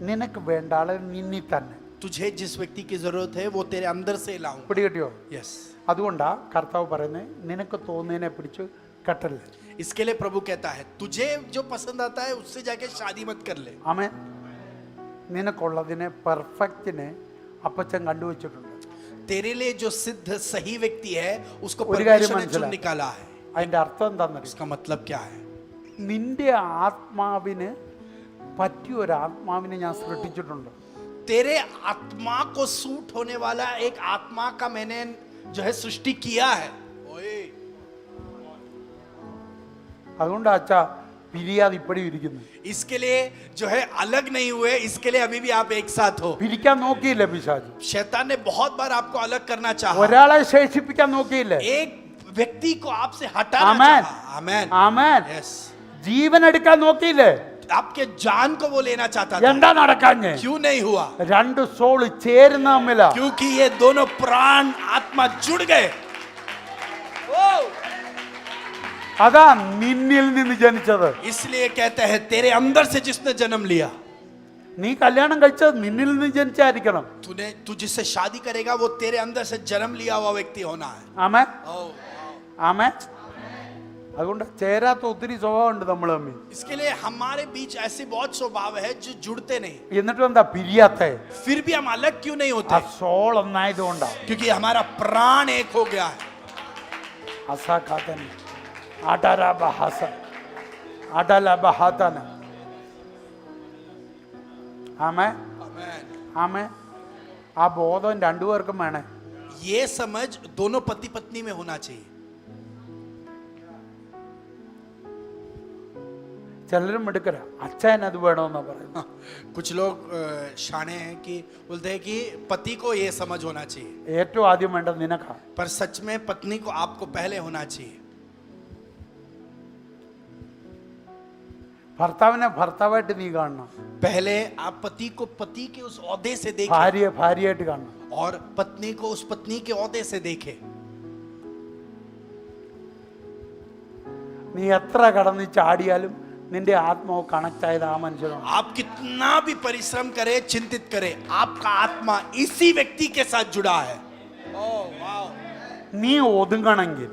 നിനക്ക് വേണ്ട ആളെ നിന്നി തന്നെ. तुझे जिस व्यक्ति की जरूरत है वो तेरे अंदर से लाऊंगा। പിടികിട്ടിയോ? यस। അതുകൊണ്ടാ കർത്താവ് പറയുന്നത് നിനക്ക് തോന്നുന്നതിനെ പിടിച്ച് കെട്ടല്ലേ. इसके लिए प्रभु कहता है तुझे जो पसंद आता है उससे जाके शादी मत कर ले। ആമേൻ. നിനക്കുള്ളതിനെ പെർഫെക്റ്റിനെ അപ്പച്ചൻ കണ്ടുവച്ചിട്ടുണ്ട്. तेरे लिए जो सिद्ध सही व्यक्ति है उसको ഒരു കാര്യം परमेश्वर ने चुन മനസ്സിലായി. निकाला है. അതിന്റെ അർത്ഥം എന്താണെന്നറിയാം? इसका मतलब क्या है? നിന്റെ ആത്മാവിന് പറ്റിയ ഒരു ആത്മാവിനെ ഞാൻ സൃഷ്ടിച്ചിട്ടുണ്ട്. तेरे आत्मा को सूट होने वाला एक आत्मा का मैंने जो है सृष्टि किया है. അതുകൊണ്ട് അച്ഛാ പിരിയാതെ ഇപ്പടി ഇരിക്കുന്നു. इसके लिए जो है अलग नहीं हुए, इसके लिए अभी भी आप एक साथ हो. പിരിക്കാൻ നോക്കിയില്ല പിശാച്. शैतान ने बहुत बार आपको अलग करना चाहा. ഒരാളെ ശേഷിപ്പിക്കാൻ നോക്കിയില്ല. एक व्यक्ति को आपसे हटाना आमेन. चाहा. आमेन. ആമേൻ. यस. ജീവൻ എടുക്കാൻ നോക്കിയില്ലേ? आपके जान को वो लेना चाहता था. എന്താ നടക്കാഞ്ഞേ? क्यों नहीं हुआ? രണ്ട് സോള് ചേരുന്ന തമ്മിലാ. क्योंकि ये दोनों प्राण आत्मा जुड़ गए. അതാ നിന്നിൽ നിന്ന് ജനിച്ചത്. इसलिए कहते हैं तेरे अंदर से जिसने जन्म लिया. നീ കല്യാണം കഴിച്ചത് നിന്നിൽ നിന്ന് ജനിച്ചായിരിക്കണം. तू जिससे शादी करेगा वो तेरे अंदर से जन्म लिया हुआ व्यक्ति होना है. ആമേൻ. ആമേൻ. അതുകൊണ്ട് ചേരാത്ത ഒത്തിരി സ്വഭാവമുണ്ട് നമ്മൾ തമ്മിൽ. इसके लिए हमारे बीच ऐसे बहुत स्वभाव है जो जुड़ते नहीं. എന്നിട്ടും എന്താ പിരിയാത്തെ? फिर भी हम अलग क्यों नहीं ആ होते? സോൾ ഒന്നായതുകൊണ്ടാ. क्योंकि हमारा प्राण एक हो गया है. അസാഖാതൻ അടരബഹസ അടലബഹതന. ആമേൻ. ആമേൻ. ആ ബോധം രണ്ടുപേർക്കും വേണേ. ये समझ दोनों पति पत्नी में होना चाहिए. ചിലരും എടുക്കര അച്ഛൻ അത് വേണമെന്നാ പറയുന്നത്. कुछ लोग शाने हैं कि बोलते हैं कि पति को ये समझ होना चाहिए. ഏറ്റവും ആദ്യം വേണ്ടത് നിനക്കാ. पर सच में पत्नी को आपको पहले होना चाहिए. ഭർത്താവിനെ ഭർത്താവായിട്ട് നീ കാണണം. पहले आप पति को पति के उस औहदे से देखें ഭാര്യയെ ഭാര്യയായിട്ട് കാണണം. और पत्नी को उस पत्नी के औहदे से देखें. നീ എത്ര കടന്ന് ചാടിയാലും നിന്റെ ആത്മാവ് കണക്ട് ആയത് ആ മനുഷ്യനാണ്. आप कितना भी परिश्रम करें, चिंतित करें, आपका आत्मा इसी व्यक्ति के साथ जुड़ा है. നീ ഒതുങ്ങണമെങ്കിൽ,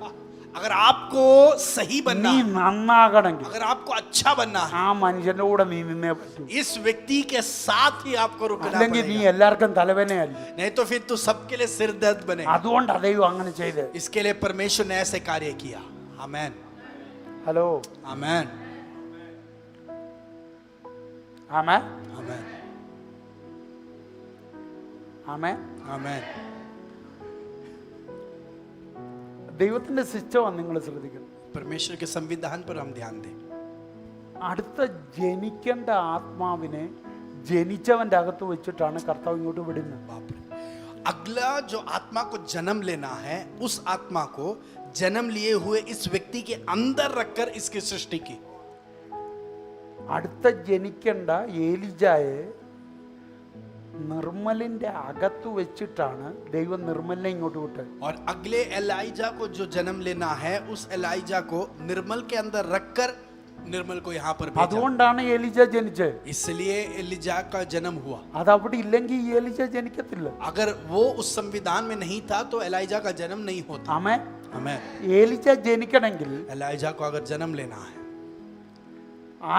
अगर आपको सही बनना നീ है, നന്നാകണമെങ്കിൽ अगर आपको अच्छा बनना है, ആ മനുഷ്യന്റെ കൂടെ നീ നിന്നേ പറ്റൂ. इस व्यक्ति के साथ ही आपको रुकना അല്ലെങ്കിൽ നീ पड़ेगा. എല്ലാവർക്കും തലവേനയല്ല. नहीं तो फिर तू सबके लिए सिर दर्द बने. അതുകൊണ്ട് ദൈവം അങ്ങനെ ചെയ്ത്. इसके लिए परमेश्वर ने ऐसे कार्य किया. आमेन. ഹലോ. आमेन. ആമേൻ. आमेन. ആമേൻ. आमेन. ദൈവത്തിന്റെ സിസ്റ്റമാണ് നിങ്ങൾ ശ്രദ്ധിക്കുന്നത്. परमेश्वर के संविधान पर हम ध्यान दें. അടുത്ത ജനിക്കേണ്ട ആത്മാവിനെ ജനിച്ചവന്റെ അകത്ത് വെച്ചിട്ടാണ് കർത്താവ് ഇങ്ങോട്ട് വിടുന്നത്. बाप रे. अगला जो आत्मा को जन्म लेना है, उस आत्मा को जन्म लिए हुए इस व्यक्ति के अंदर रखकर इसकी सृष्टि की. അടുത്ത ജനിക്കേണ്ട ഏലിജായെ നിർമ്മലിന്റെ അകത്ത് വെച്ചിട്ടാണ് ദൈവം നിർമ്മലിനെ ഇങ്ങോട്ട് വിട്ടത്. और अगले एलाइजा को जो जन्म लेना है, उस एलाइजा को निर्मल के अंदर रखकर निर्मल को यहाँ पर भेजा. അതുകൊണ്ടാണ് ഏലിജ ജനിച്ചത്. इसलिए एलिजा का जन्म हुआ. അത് അവിടെ ഇല്ലെങ്കിൽ ഈ ഏലിജ ജനിക്കത്തില്ല. अगर वो उस संविधान में नहीं था तो एलाइजा का जन्म नहीं होता. ആമേൻ. आमेन. ഏലിജ ജനിക്കണമെങ്കിൽ एलाइजा को अगर जन्म लेना है,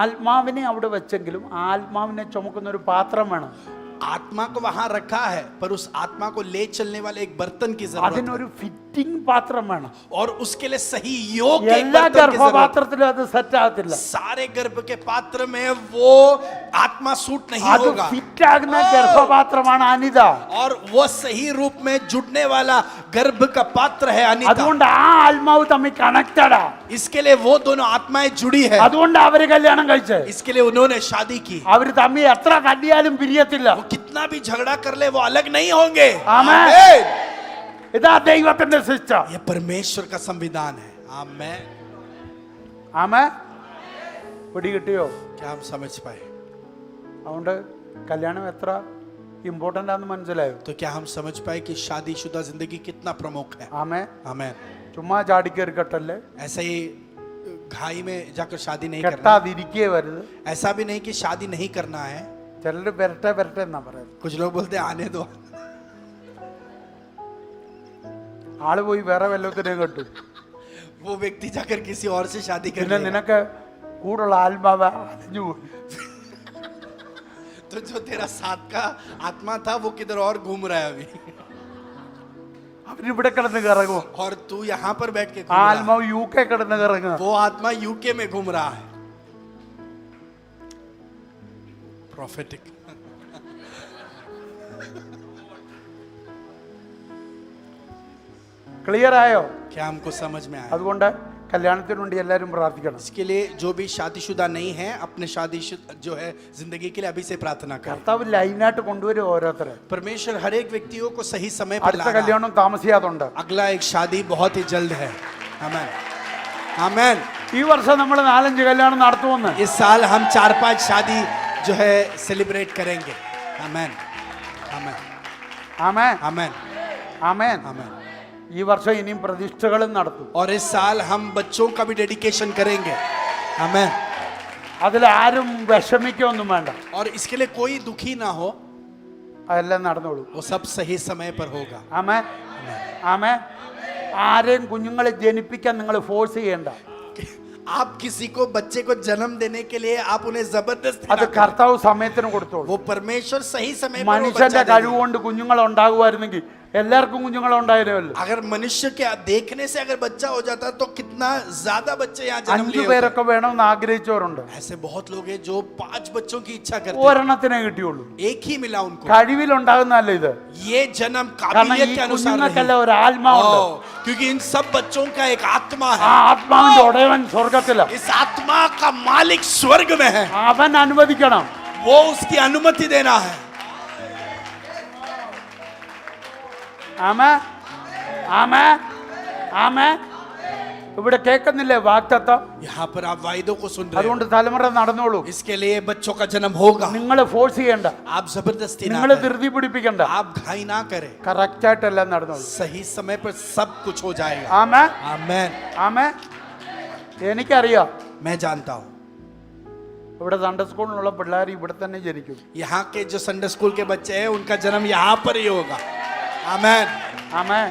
ആത്മാവിനെ അവിടെ വെച്ചെങ്കിലും ആത്മാവിനെ ചുമക്കുന്ന ഒരു പാത്രം വേണം. आत्मा को वहां रखा है, पर उस आत्मा को ले चलने वाले एक बर्तन की जरूरत है. അതിനൊരു ഫിറ്റിംഗ് പാത്രം വേണം. और उसके लिए सही योग्य एक എല്ലാ बर्तन की जरूरत है. ഗർഭപാത്രത്തിലും അത് സെറ്റ് ആകത്തില്ല. सारे गर्भ के पात्र में वो आत्मा सूट नहीं അത് होगा. ഫിറ്റ് ആകുന്ന ഗർഭപാത്രമാണ് അനിത. और वो सही रूप में जुड़ने वाला गर्भ का पात्र है अनिता. അതുകൊണ്ട് ആ ആത്മാവ് തമ്മിൽ കണക്റ്റഡാ. इसके लिए वो दोनों आत्माएं जुड़ी है. അതുകൊണ്ട് അവര് കല്യാണം കഴിച്ചത്. इसके लिए उन्होंने शादी की. അവര് തമ്മിൽ എത്ര കല്യാണം പിരിയത്തില്ല. वो कितना भी झगड़ा कर ले वो अलग नहीं होंगे. ആമേൻ. आमेन. ഇതാ ദൈവത്തിന്റെ സിസ്റ്റം. ये परमेश्वर का संविधान है. आमेन. ആമേൻ. പിടികിട്ടിയോ? क्या हम समझ पाए? അതുകൊണ്ട് കല്യാണം എത്ര ഇമ്പോർട്ടന്റ് ആണെന്ന് മനസ്സിലായോ? तो क्या हम समझ पाए कि शादीशुदा जिंदगी कितना प्रमुख है? ആമേൻ. आमेन. ചുമ്മാ ചാടിക്കേറിക്കട്ടല്ലേ. ऐसे ही घाई में जाकर शादी नहीं करना. കെട്ടാതിരിക്കേ വരുത്. ऐसा भी नहीं कि शादी नहीं करना है. ചിലര് വരട്ടെ വരട്ടെ എന്നാ പറയുന്നത്. कुछ लोग बोलते हैं आने दो. ആള് പോയി വേറെ വല്ലത്തിനെ കെട്ടു. वो व्यक्ति जाकर किसी और से शादी कर പിന്നെ लेगा. നിനക്ക് കൂടുള്ള ആത്മാവ് അലിഞ്ഞു പോയി. तो जो तेरा साथ का आत्मा था वो किधर और घूम रहा है अभी. ഇവിടെ കിടന്ന് കറങ്ങും, और तू यहाँ पर बैठ के घूम रहा है। ആത്മാവ് UK കിടന്ന് കറങ്ങുക. वो आत्मा यूके में घूम रहा है। प्रॉफिटिक। ക്ലിയർ ആയോ? क्या हमको समझ में आया? അതുകൊണ്ട് കല്യാണത്തിന് വേണ്ടി എല്ലാവരും പ്രാർത്ഥിക്കണം. इसके लिए जो भी शादीशुदा नहीं है अपने शादीशुदा जो है जिंदगी के लिए अभी से प्रार्थना करें। കർത്താവ് ലൈനായിട്ട് കൊണ്ടുവരും ഓരോരുത്തരെ. परमेश्वर हर एक व्यक्तियों को सही समय पर അടുത്ത ला रहा है। കല്യാണം താമസിയാതുണ്ട്. अगला एक शादी बहुत ही जल्द है। आमेन आमेन। ഈ വർഷം നമ്മൾ 4-5 കല്യാണം നടത്തുമെന്ന്. इस साल हम 4-5 शादी जो है सेलिब्रेट करेंगे। आमेन आमेन ആമേൻ आमेन ആമേൻ. आमेन। ഈ വർഷം ഇനിയും പ്രതിഷ്ഠകളും നടത്തും. और इस साल हम बच्चों का भी डेडिकेशन करेंगे। आमेन। അതിൽ ആരും വിഷമിക്കൊന്നും വേണ്ട, और इसके लिए कोई दुखी ना हो, അതെല്ലാം നടന്നോളൂ. वो सब सही समय पर होगा। ആമേൻ ആമേൻ. ആരെയും കുഞ്ഞുങ്ങളെ ജനിപ്പിക്കാൻ നിങ്ങൾ ഫോഴ്സ് ചെയ്യണ്ട. आप किसी को बच्चे को जन्म देने के लिए आप उन्हें जबरदस्ती അത് ना करें। കർത്താവ് സമയത്തിന് കൊടുത്തോളൂ. वो परमेश्वर सही समय पर वो മനുഷ്യന്റെ बच्चा देगा। കഴിവുകൊണ്ട് കുഞ്ഞുങ്ങൾ ഉണ്ടാകുമായിരുന്നെങ്കിൽ എല്ലാവർക്കും കുഞ്ഞുങ്ങൾ ഉണ്ടായിരുന്നല്ലോ. अगर मनुष्य के देखने से अगर बच्चा हो जाता तो कितना ज्यादा बच्चे यहाँ जन्म 5 लिए होते। പേരൊക്കെ വേണമെന്ന് ആഗ്രഹിച്ചവരുണ്ട്, ऐसे बहुत लोग हैं जो 5 बच्चों की इच्छा करते हैं, ഒരെണ്ണത്തിനെ കിട്ടിയുള്ളൂ. एक ही मिला उनको। കഴിവിലുണ്ടാകുന്നതല്ല ഇത്, ये जन्म കാരണം काबिलियत ഈ के अनुसार കുഞ്ഞുങ്ങൾക്കെല്ലാം नहीं। ഒരു ആത്മാവുണ്ട്. क्योंकि इन सब बच्चों का एक आत्मा ആ है। ആത്മാവിന്റെ ഉടയവൻ സ്വർഗത്തില. इस आत्मा का मालिक स्वर्ग में है। അവൻ അനുവദിക്കണം. वो उसकी अनुमति देना है। ആമേൻ ആമേൻ ആമേൻ. ഇവിടെ കേൾക്കുന്നില്ലേ വാഗ്ദത്തം? यहाँ पर आप वायदों को सुन रहे അതുകൊണ്ട് തലമുറ നടന്നോളൂ. हो। इसके लिए बच्चों का जन्म होगा। നിങ്ങൾ ഫോഴ്സ് ചെയ്യണ്ട, आप जबरदस्ती ना നിങ്ങൾ करें, ധൃതി പിടിപ്പിക്കണ്ട. आप घाई ना करें। കറക്റ്റ് ആയിട്ടെല്ലാം നടന്നോളൂ. सही समय पर सब कुछ हो जाएगा। ആമേൻ आमेन। ആമേൻ. എനിക്കറിയാം, मैं जानता हूँ ഇവിടെ സൺഡേ സ്കൂളിലുള്ള പിള്ളേർ ഇവിടെ തന്നെ ജനിക്കും. यहाँ के जो संडे स्कूल के बच्चे हैं उनका जन्म यहाँ पर ही होगा। आमेन ആമേൻ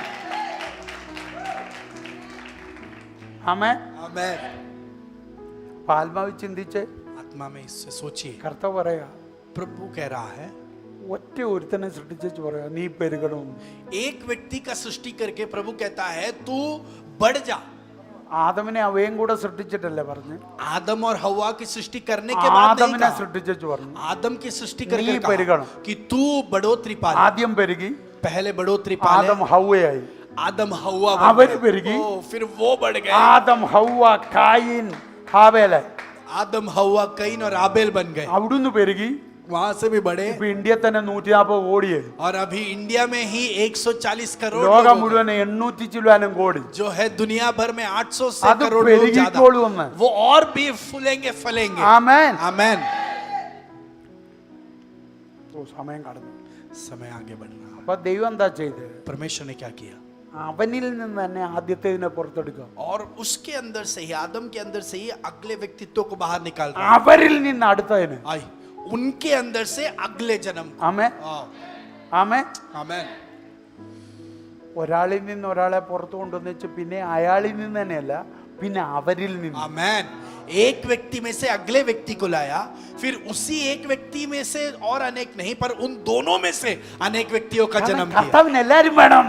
ആമേൻ. आमेन। ആത്മാവ് ചിന്തിച്ച് आत्मा में इससे सोचिए। കർത്താവ് പറയാ, प्रभु कह रहा है ഒറ്റ ഒരുത്തനെ സൃഷ്ടിച്ചു പറയാ നീ പെരുകണമെന്ന്. एक व्यक्ति का सृष्टि करके प्रभु कहता है तू बढ़ जा। ആദമിനെ അവയും കൂടെ സൃഷ്ടിച്ചിട്ടല്ലേ പറഞ്ഞു? आदम और हवा की सृष्टि करने के बाद नहीं ആദമിനെ कहा। സൃഷ്ടിച്ചു പറഞ്ഞു आदम की सृष्टि नी करके परिगण। कहा कि तू बढ़ोतरी पाले। ആദ്യം പെരുകി, पहले बढ़ोतरी पाले। ആദം ഹൗവയായി. आदम हवा അവര് പെരുകി, फिर वो बढ़ गए। ആദം ഹൗവ കായിൻ ഹാബേലായി. आदम हवा कईन और आबेल बन गए। അവിടുന്ന് പെരുകി वहां से भी बढ़े। ഇപ്പൊ ഇന്ത്യ തന്നെ 140 കോടിയായി. और अभी इंडिया में ही 140 करोड़ ലോകം लोग മുഴുവൻ 800 ചില്ലാനും കോടി. जो है दुनिया भर में 800 से അത് करोड़ लोग ज्यादा। പെരുകിക്കോളൂ എന്ന്. वो और भी फूलेंगे फलेंगे। ആമേൻ. आमेन। ഓ സമയം കടന്നു. समय आगे बढ़ रहा है। അപ്പൊ ദൈവം എന്താ ചെയ്ത്? परमेश्वर ने क्या किया? അവനിൽ നിന്ന് തന്നെ ആദ്യത്തേതിനെ പുറത്തെടുക്കുക. और उसके अंदर से ही आदम के अंदर से ही अगले व्यक्तित्व को बाहर निकाल रहा है। അവരിൽ നിന്ന് അടുത്തതിന്. आई उनके अंदर से अगले जन्म को। ആമേൻ ആമേൻ. आमेन। ഒരാളിൽ നിന്ന് ഒരാളെ പുറത്തു കൊണ്ടുവന്ന് വെച്ച് പിന്നെ അയാളിൽ നിന്ന് തന്നെയല്ല, പിന്നെ അവരിൽ നിന്ന്. आमेन। एक व्यक्ति में से अगले व्यक्ति को लाया, फिर उसी एक व्यक्ति में से और अनेक नहीं पर उन दोनों में से अनेक व्यक्तियों का जन्म किया। കർത്താവിന് എല്ലാരും വേണം.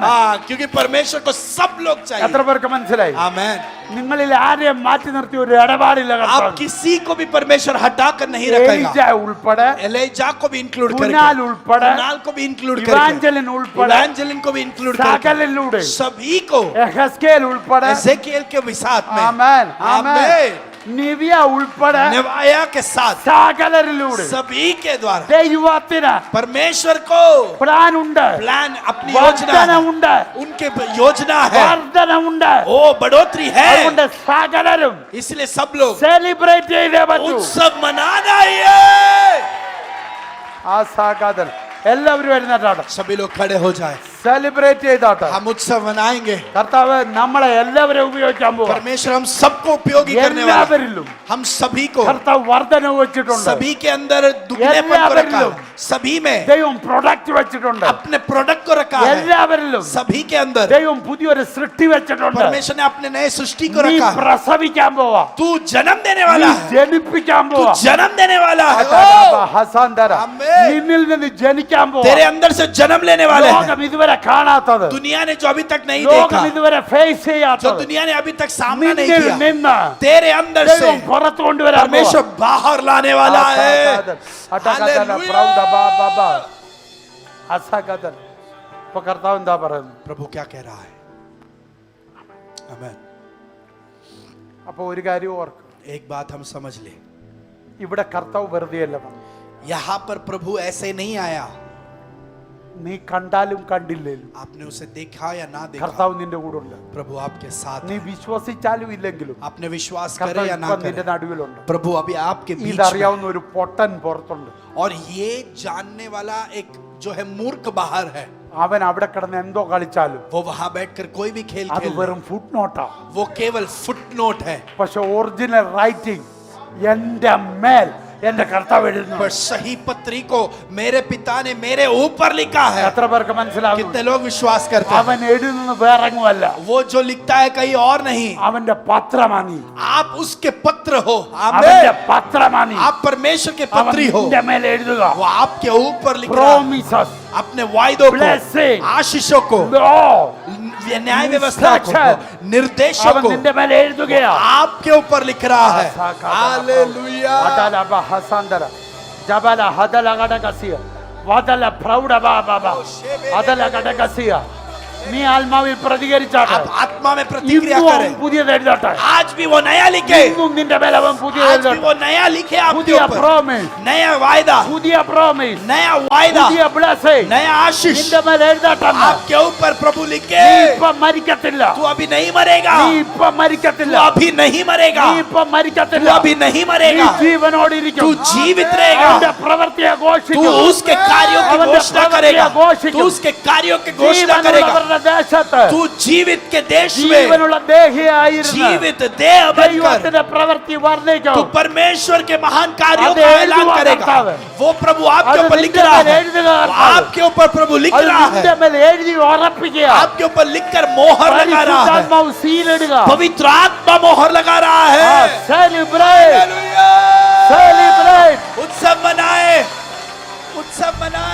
क्योंकि परमेश्वर को सब लोग चाहिए। എത്ര പേർക്ക് മനസ്സിലായി? आमेन। നിങ്ങളിൽ ആരെയും മാറ്റി നിർത്തി ഒരു ഇടപാടില്ല आप കർത്താവ്. किसी को भी परमेश्वर हटाकर नहीं रखेगा। ഏലിജ ഉൾപ്പെടെ, एलीजा को भी इंक्लूड കുനാൽ ഉൾപ്പെടെ, कुनाल को भी इंक्लूड ഇവാഞ്ചലിൻ ഉൾപ്പെടെ, इवांजेलिन को भी इंक्लूड സകലരിലൂടെ, सभी को എഹെസ്കേൽ ഉൾപ്പെടെ, एजेकिएल के साथ में। ആമേൻ ആമേൻ, आमेन। നിവിയ ഉൾപ്പെടെ नेवाया के साथ സകലരിലൂടെ सभी के द्वारा ദൈവത്തിന് परमेश्वर को പ്ലാൻ ഉണ്ട്, प्लान अपनी योजना है। ഉണ്ട്, उनके योजना है। വർദ്ധനവുണ്ട്. ओ बढ़ोतरी है। അതുകൊണ്ട് സകലരും इसलिए सब लोग സെലിബ്രേറ്റ് ചെയ്തേ പറ്റൂ. उत्सव मनाना है। ആ സാകാതൻ എല്ലാവരും എഴുന്നേറ്റാട്ടെ, सभी लोग खड़े हो जाए। സെലിബ്രേറ്റ് ചെയ്താട്ടെ. हम उत्सव मनाएंगे। കർത്താവ് നമ്മളെ എല്ലാവരെയും ഉപയോഗിക്കാൻ പോകും. परमेश्वर हम सबको उपयोगी करने वाला है। എല്ലാവരിലും हम सभी को കർത്താവ് വർദ്ധന വെച്ചിട്ടുണ്ട്. सभी के अंदर दुगनेपन को रखा है। सभी में ദൈവം പ്രൊഡക്റ്റ് വെച്ചിട്ടുണ്ട്. अपने प्रोडक्ट को रखा है, എല്ലാവരിലും सभी के अंदर ദൈവം പുതിയൊരു സൃഷ്ടി വെച്ചിട്ടുണ്ട്. परमेश्वर ने अपने नए सृष्टि को നീ रखा है। പ്രസവിക്കാൻ പോവാ, तू जन्म देने നീ वाला है, ജനിപ്പിക്കാൻ तू പോവാ. जन्म देने वाला है। ഹസാന്തര, ആമേൻ. നിന്നിൽ നിന്ന് ജനിക്കാൻ പോവാ. तेरे अंदर से जन्म लेने वाले हैं। ലോകം ഇതുവരെ കാണാത്തത്, दुनिया ने जो अभी तक नहीं ലോകം देखा, ഇതുവരെ ഫേസ് जो ചെയ്യാത്തത്, दुनिया ने अभी तक सामना नहीं നിന്നിൽ किया, നിന്ന് तेरे अंदर से ദൈവം പുറത്തു കൊണ്ടുവരാൻ പോവാ. परमेश्वर बाहर लाने वाला है। ഇപ്പൊ കർത്താവ് എന്താ പറയുന്നത്? प्रभु क्या कह रहा है? आमीन। അപ്പൊ ഒരു കാര്യം ഓർക്കുക, एक बात हम समझ ले, ഇവിടെ കർത്താവ് വെറുതെയല്ല വന്നത്. यहाँ पर प्रभु ऐसे नहीं आया। നീ കണ്ടാലും കണ്ടില്ലേലും आपने उसे देखा या ना देखा, കർത്താവ് നിന്റെ കൂടെ ഉണ്ട്. प्रभु आपके साथ നീ है। വിശ്വസിച്ചാലും ഇല്ലെങ്കിലും आपने विश्वास करे കർത്താവ് या ना ഇപ്പൊ നിന്റെ करे, നടുവിലുണ്ട്. प्रभु अभी आपके बीच में। ഇതറിയാവുന്ന ഒരു പൊട്ടൻ പുറത്തുണ്ട്. और ये जानने वाला एक जो है मूर्ख बाहर है। അവൻ അവിടെ കിടന്ന് എന്തോ കളിച്ചാലും वो वहां बैठकर कोई भी खेल അത് खेल ले, വെറും ഫുട് നോട്ടാ. वो केवल फुटनोट है। പക്ഷെ ഒറിജിനൽ റൈറ്റിംഗ് എന്റെ മേൽ എന്റെ കർത്താവ് എഴുതുന്നു. पर सही पत्री को मेरे पिता ने मेरे ऊपर लिखा है। എത്ര പേർക്ക് മനസ്സിലാവും? कितने लोग विश्वास करते हैं? അവൻ എഴുതുന്നത് വേറെങ്ങുമല്ല, वो जो लिखता है कहीं और नहीं, അവന്റെ പത്രമാണ്. आप उसके पत्र हो। അവന്റെ आमीन। പത്രമാണ്. आप परमेश्वर के അവൻ पत्री हो। നിന്റെ മേൽ എഴുതുക. वो आपके ऊपर लिख रहा है പ്രോമിസസ്, अपने वायदों को, Blessing. आशीषों को, न्याय व्यवस्था को, निर्देशों അവൻ को നിന്റെ മേൽ എഴുതുകയാ. आपके ऊपर लिख रहा है। हालेलुया। അടല ബഹസന്തര ജബല ഹദല ഗടകസിയ വദല പ്രൗഢ ബാബാ അദല ഗടകസിയ. നീ ആത്മാവിൽ പ്രതികരിച്ചാട്ടെ. आप आत्मा में प्रतिक्रिया ഇന്നും करें। പുതിയത് എഴുതട്ടെ. आज भी वो नया लिखे, ഇന്നും നിന്റെ മേൽ അവൻ പുതിയത് आज भी എഴുതട്ടെ. वो नया लिखे आपके പുതിയ ऊपर, പ്രോമിസ്, नया वायदा, പുതിയ പ്രോമിസ്, नया वायदा, പുതിയ ബ്ലെസ്സിംഗ് नया आशीष നിന്റെ മേൽ എഴുതട്ടെ. आपके ऊपर प्रभु लिखे। നീ ഇപ്പം മരിക്കത്തില്ല, तू अभी नहीं मरेगा, നീ ഇപ്പം മരിക്കത്തില്ല, तू अभी नहीं मरेगा, നീ ഇപ്പം तू മരിക്കത്തില്ല, अभी नहीं നീ मरेगा, ജീവനോടിരിക്കും. तू जीवित रहेगा। അവന്റെ പ്രവൃത്തിയെ तू ഘോഷിക്കും. उसके कार्यों की അവന്റെ घोषणा പ്രവൃത്തിയെ करेगा, ഘോഷിക്കും. तू उसके कार्यों की घोषणा करेगा। ജീവനുള്ളവരുടെ ദേശത്ത് तू जीवित के देश में ജീവനുള്ള ദേഹിയായിരുന്നു जीवित देह बनकर ദൈവത്തിന്റെ പ്രവൃത്തി വർണ്ണിക്കും. तू परमेश्वर के महान कार्यों अबे का एഴുതുക ऐलान करेगा। കർത്താവ്. वो प्रभु आपके അത് ऊपर लिख നിന്റെ रहा മേൽ है, എഴുതുക वो കർത്താവ്. आपके ऊपर प्रभु लिख അത് रहा നിന്റെ है, മേൽ എഴുതി ഉറപ്പിക്കുക. आपके ऊपर लिखकर मोहर लगा रहा है, പരിശുദ്ധാത്മാവ് സീലിടുക. पवित्र आत्मा मोहर लगा रहा है। Celebrate, hallelujah. സെലിബ്രേറ്റ്. उत्सव मनाए, उत्सव मनाए।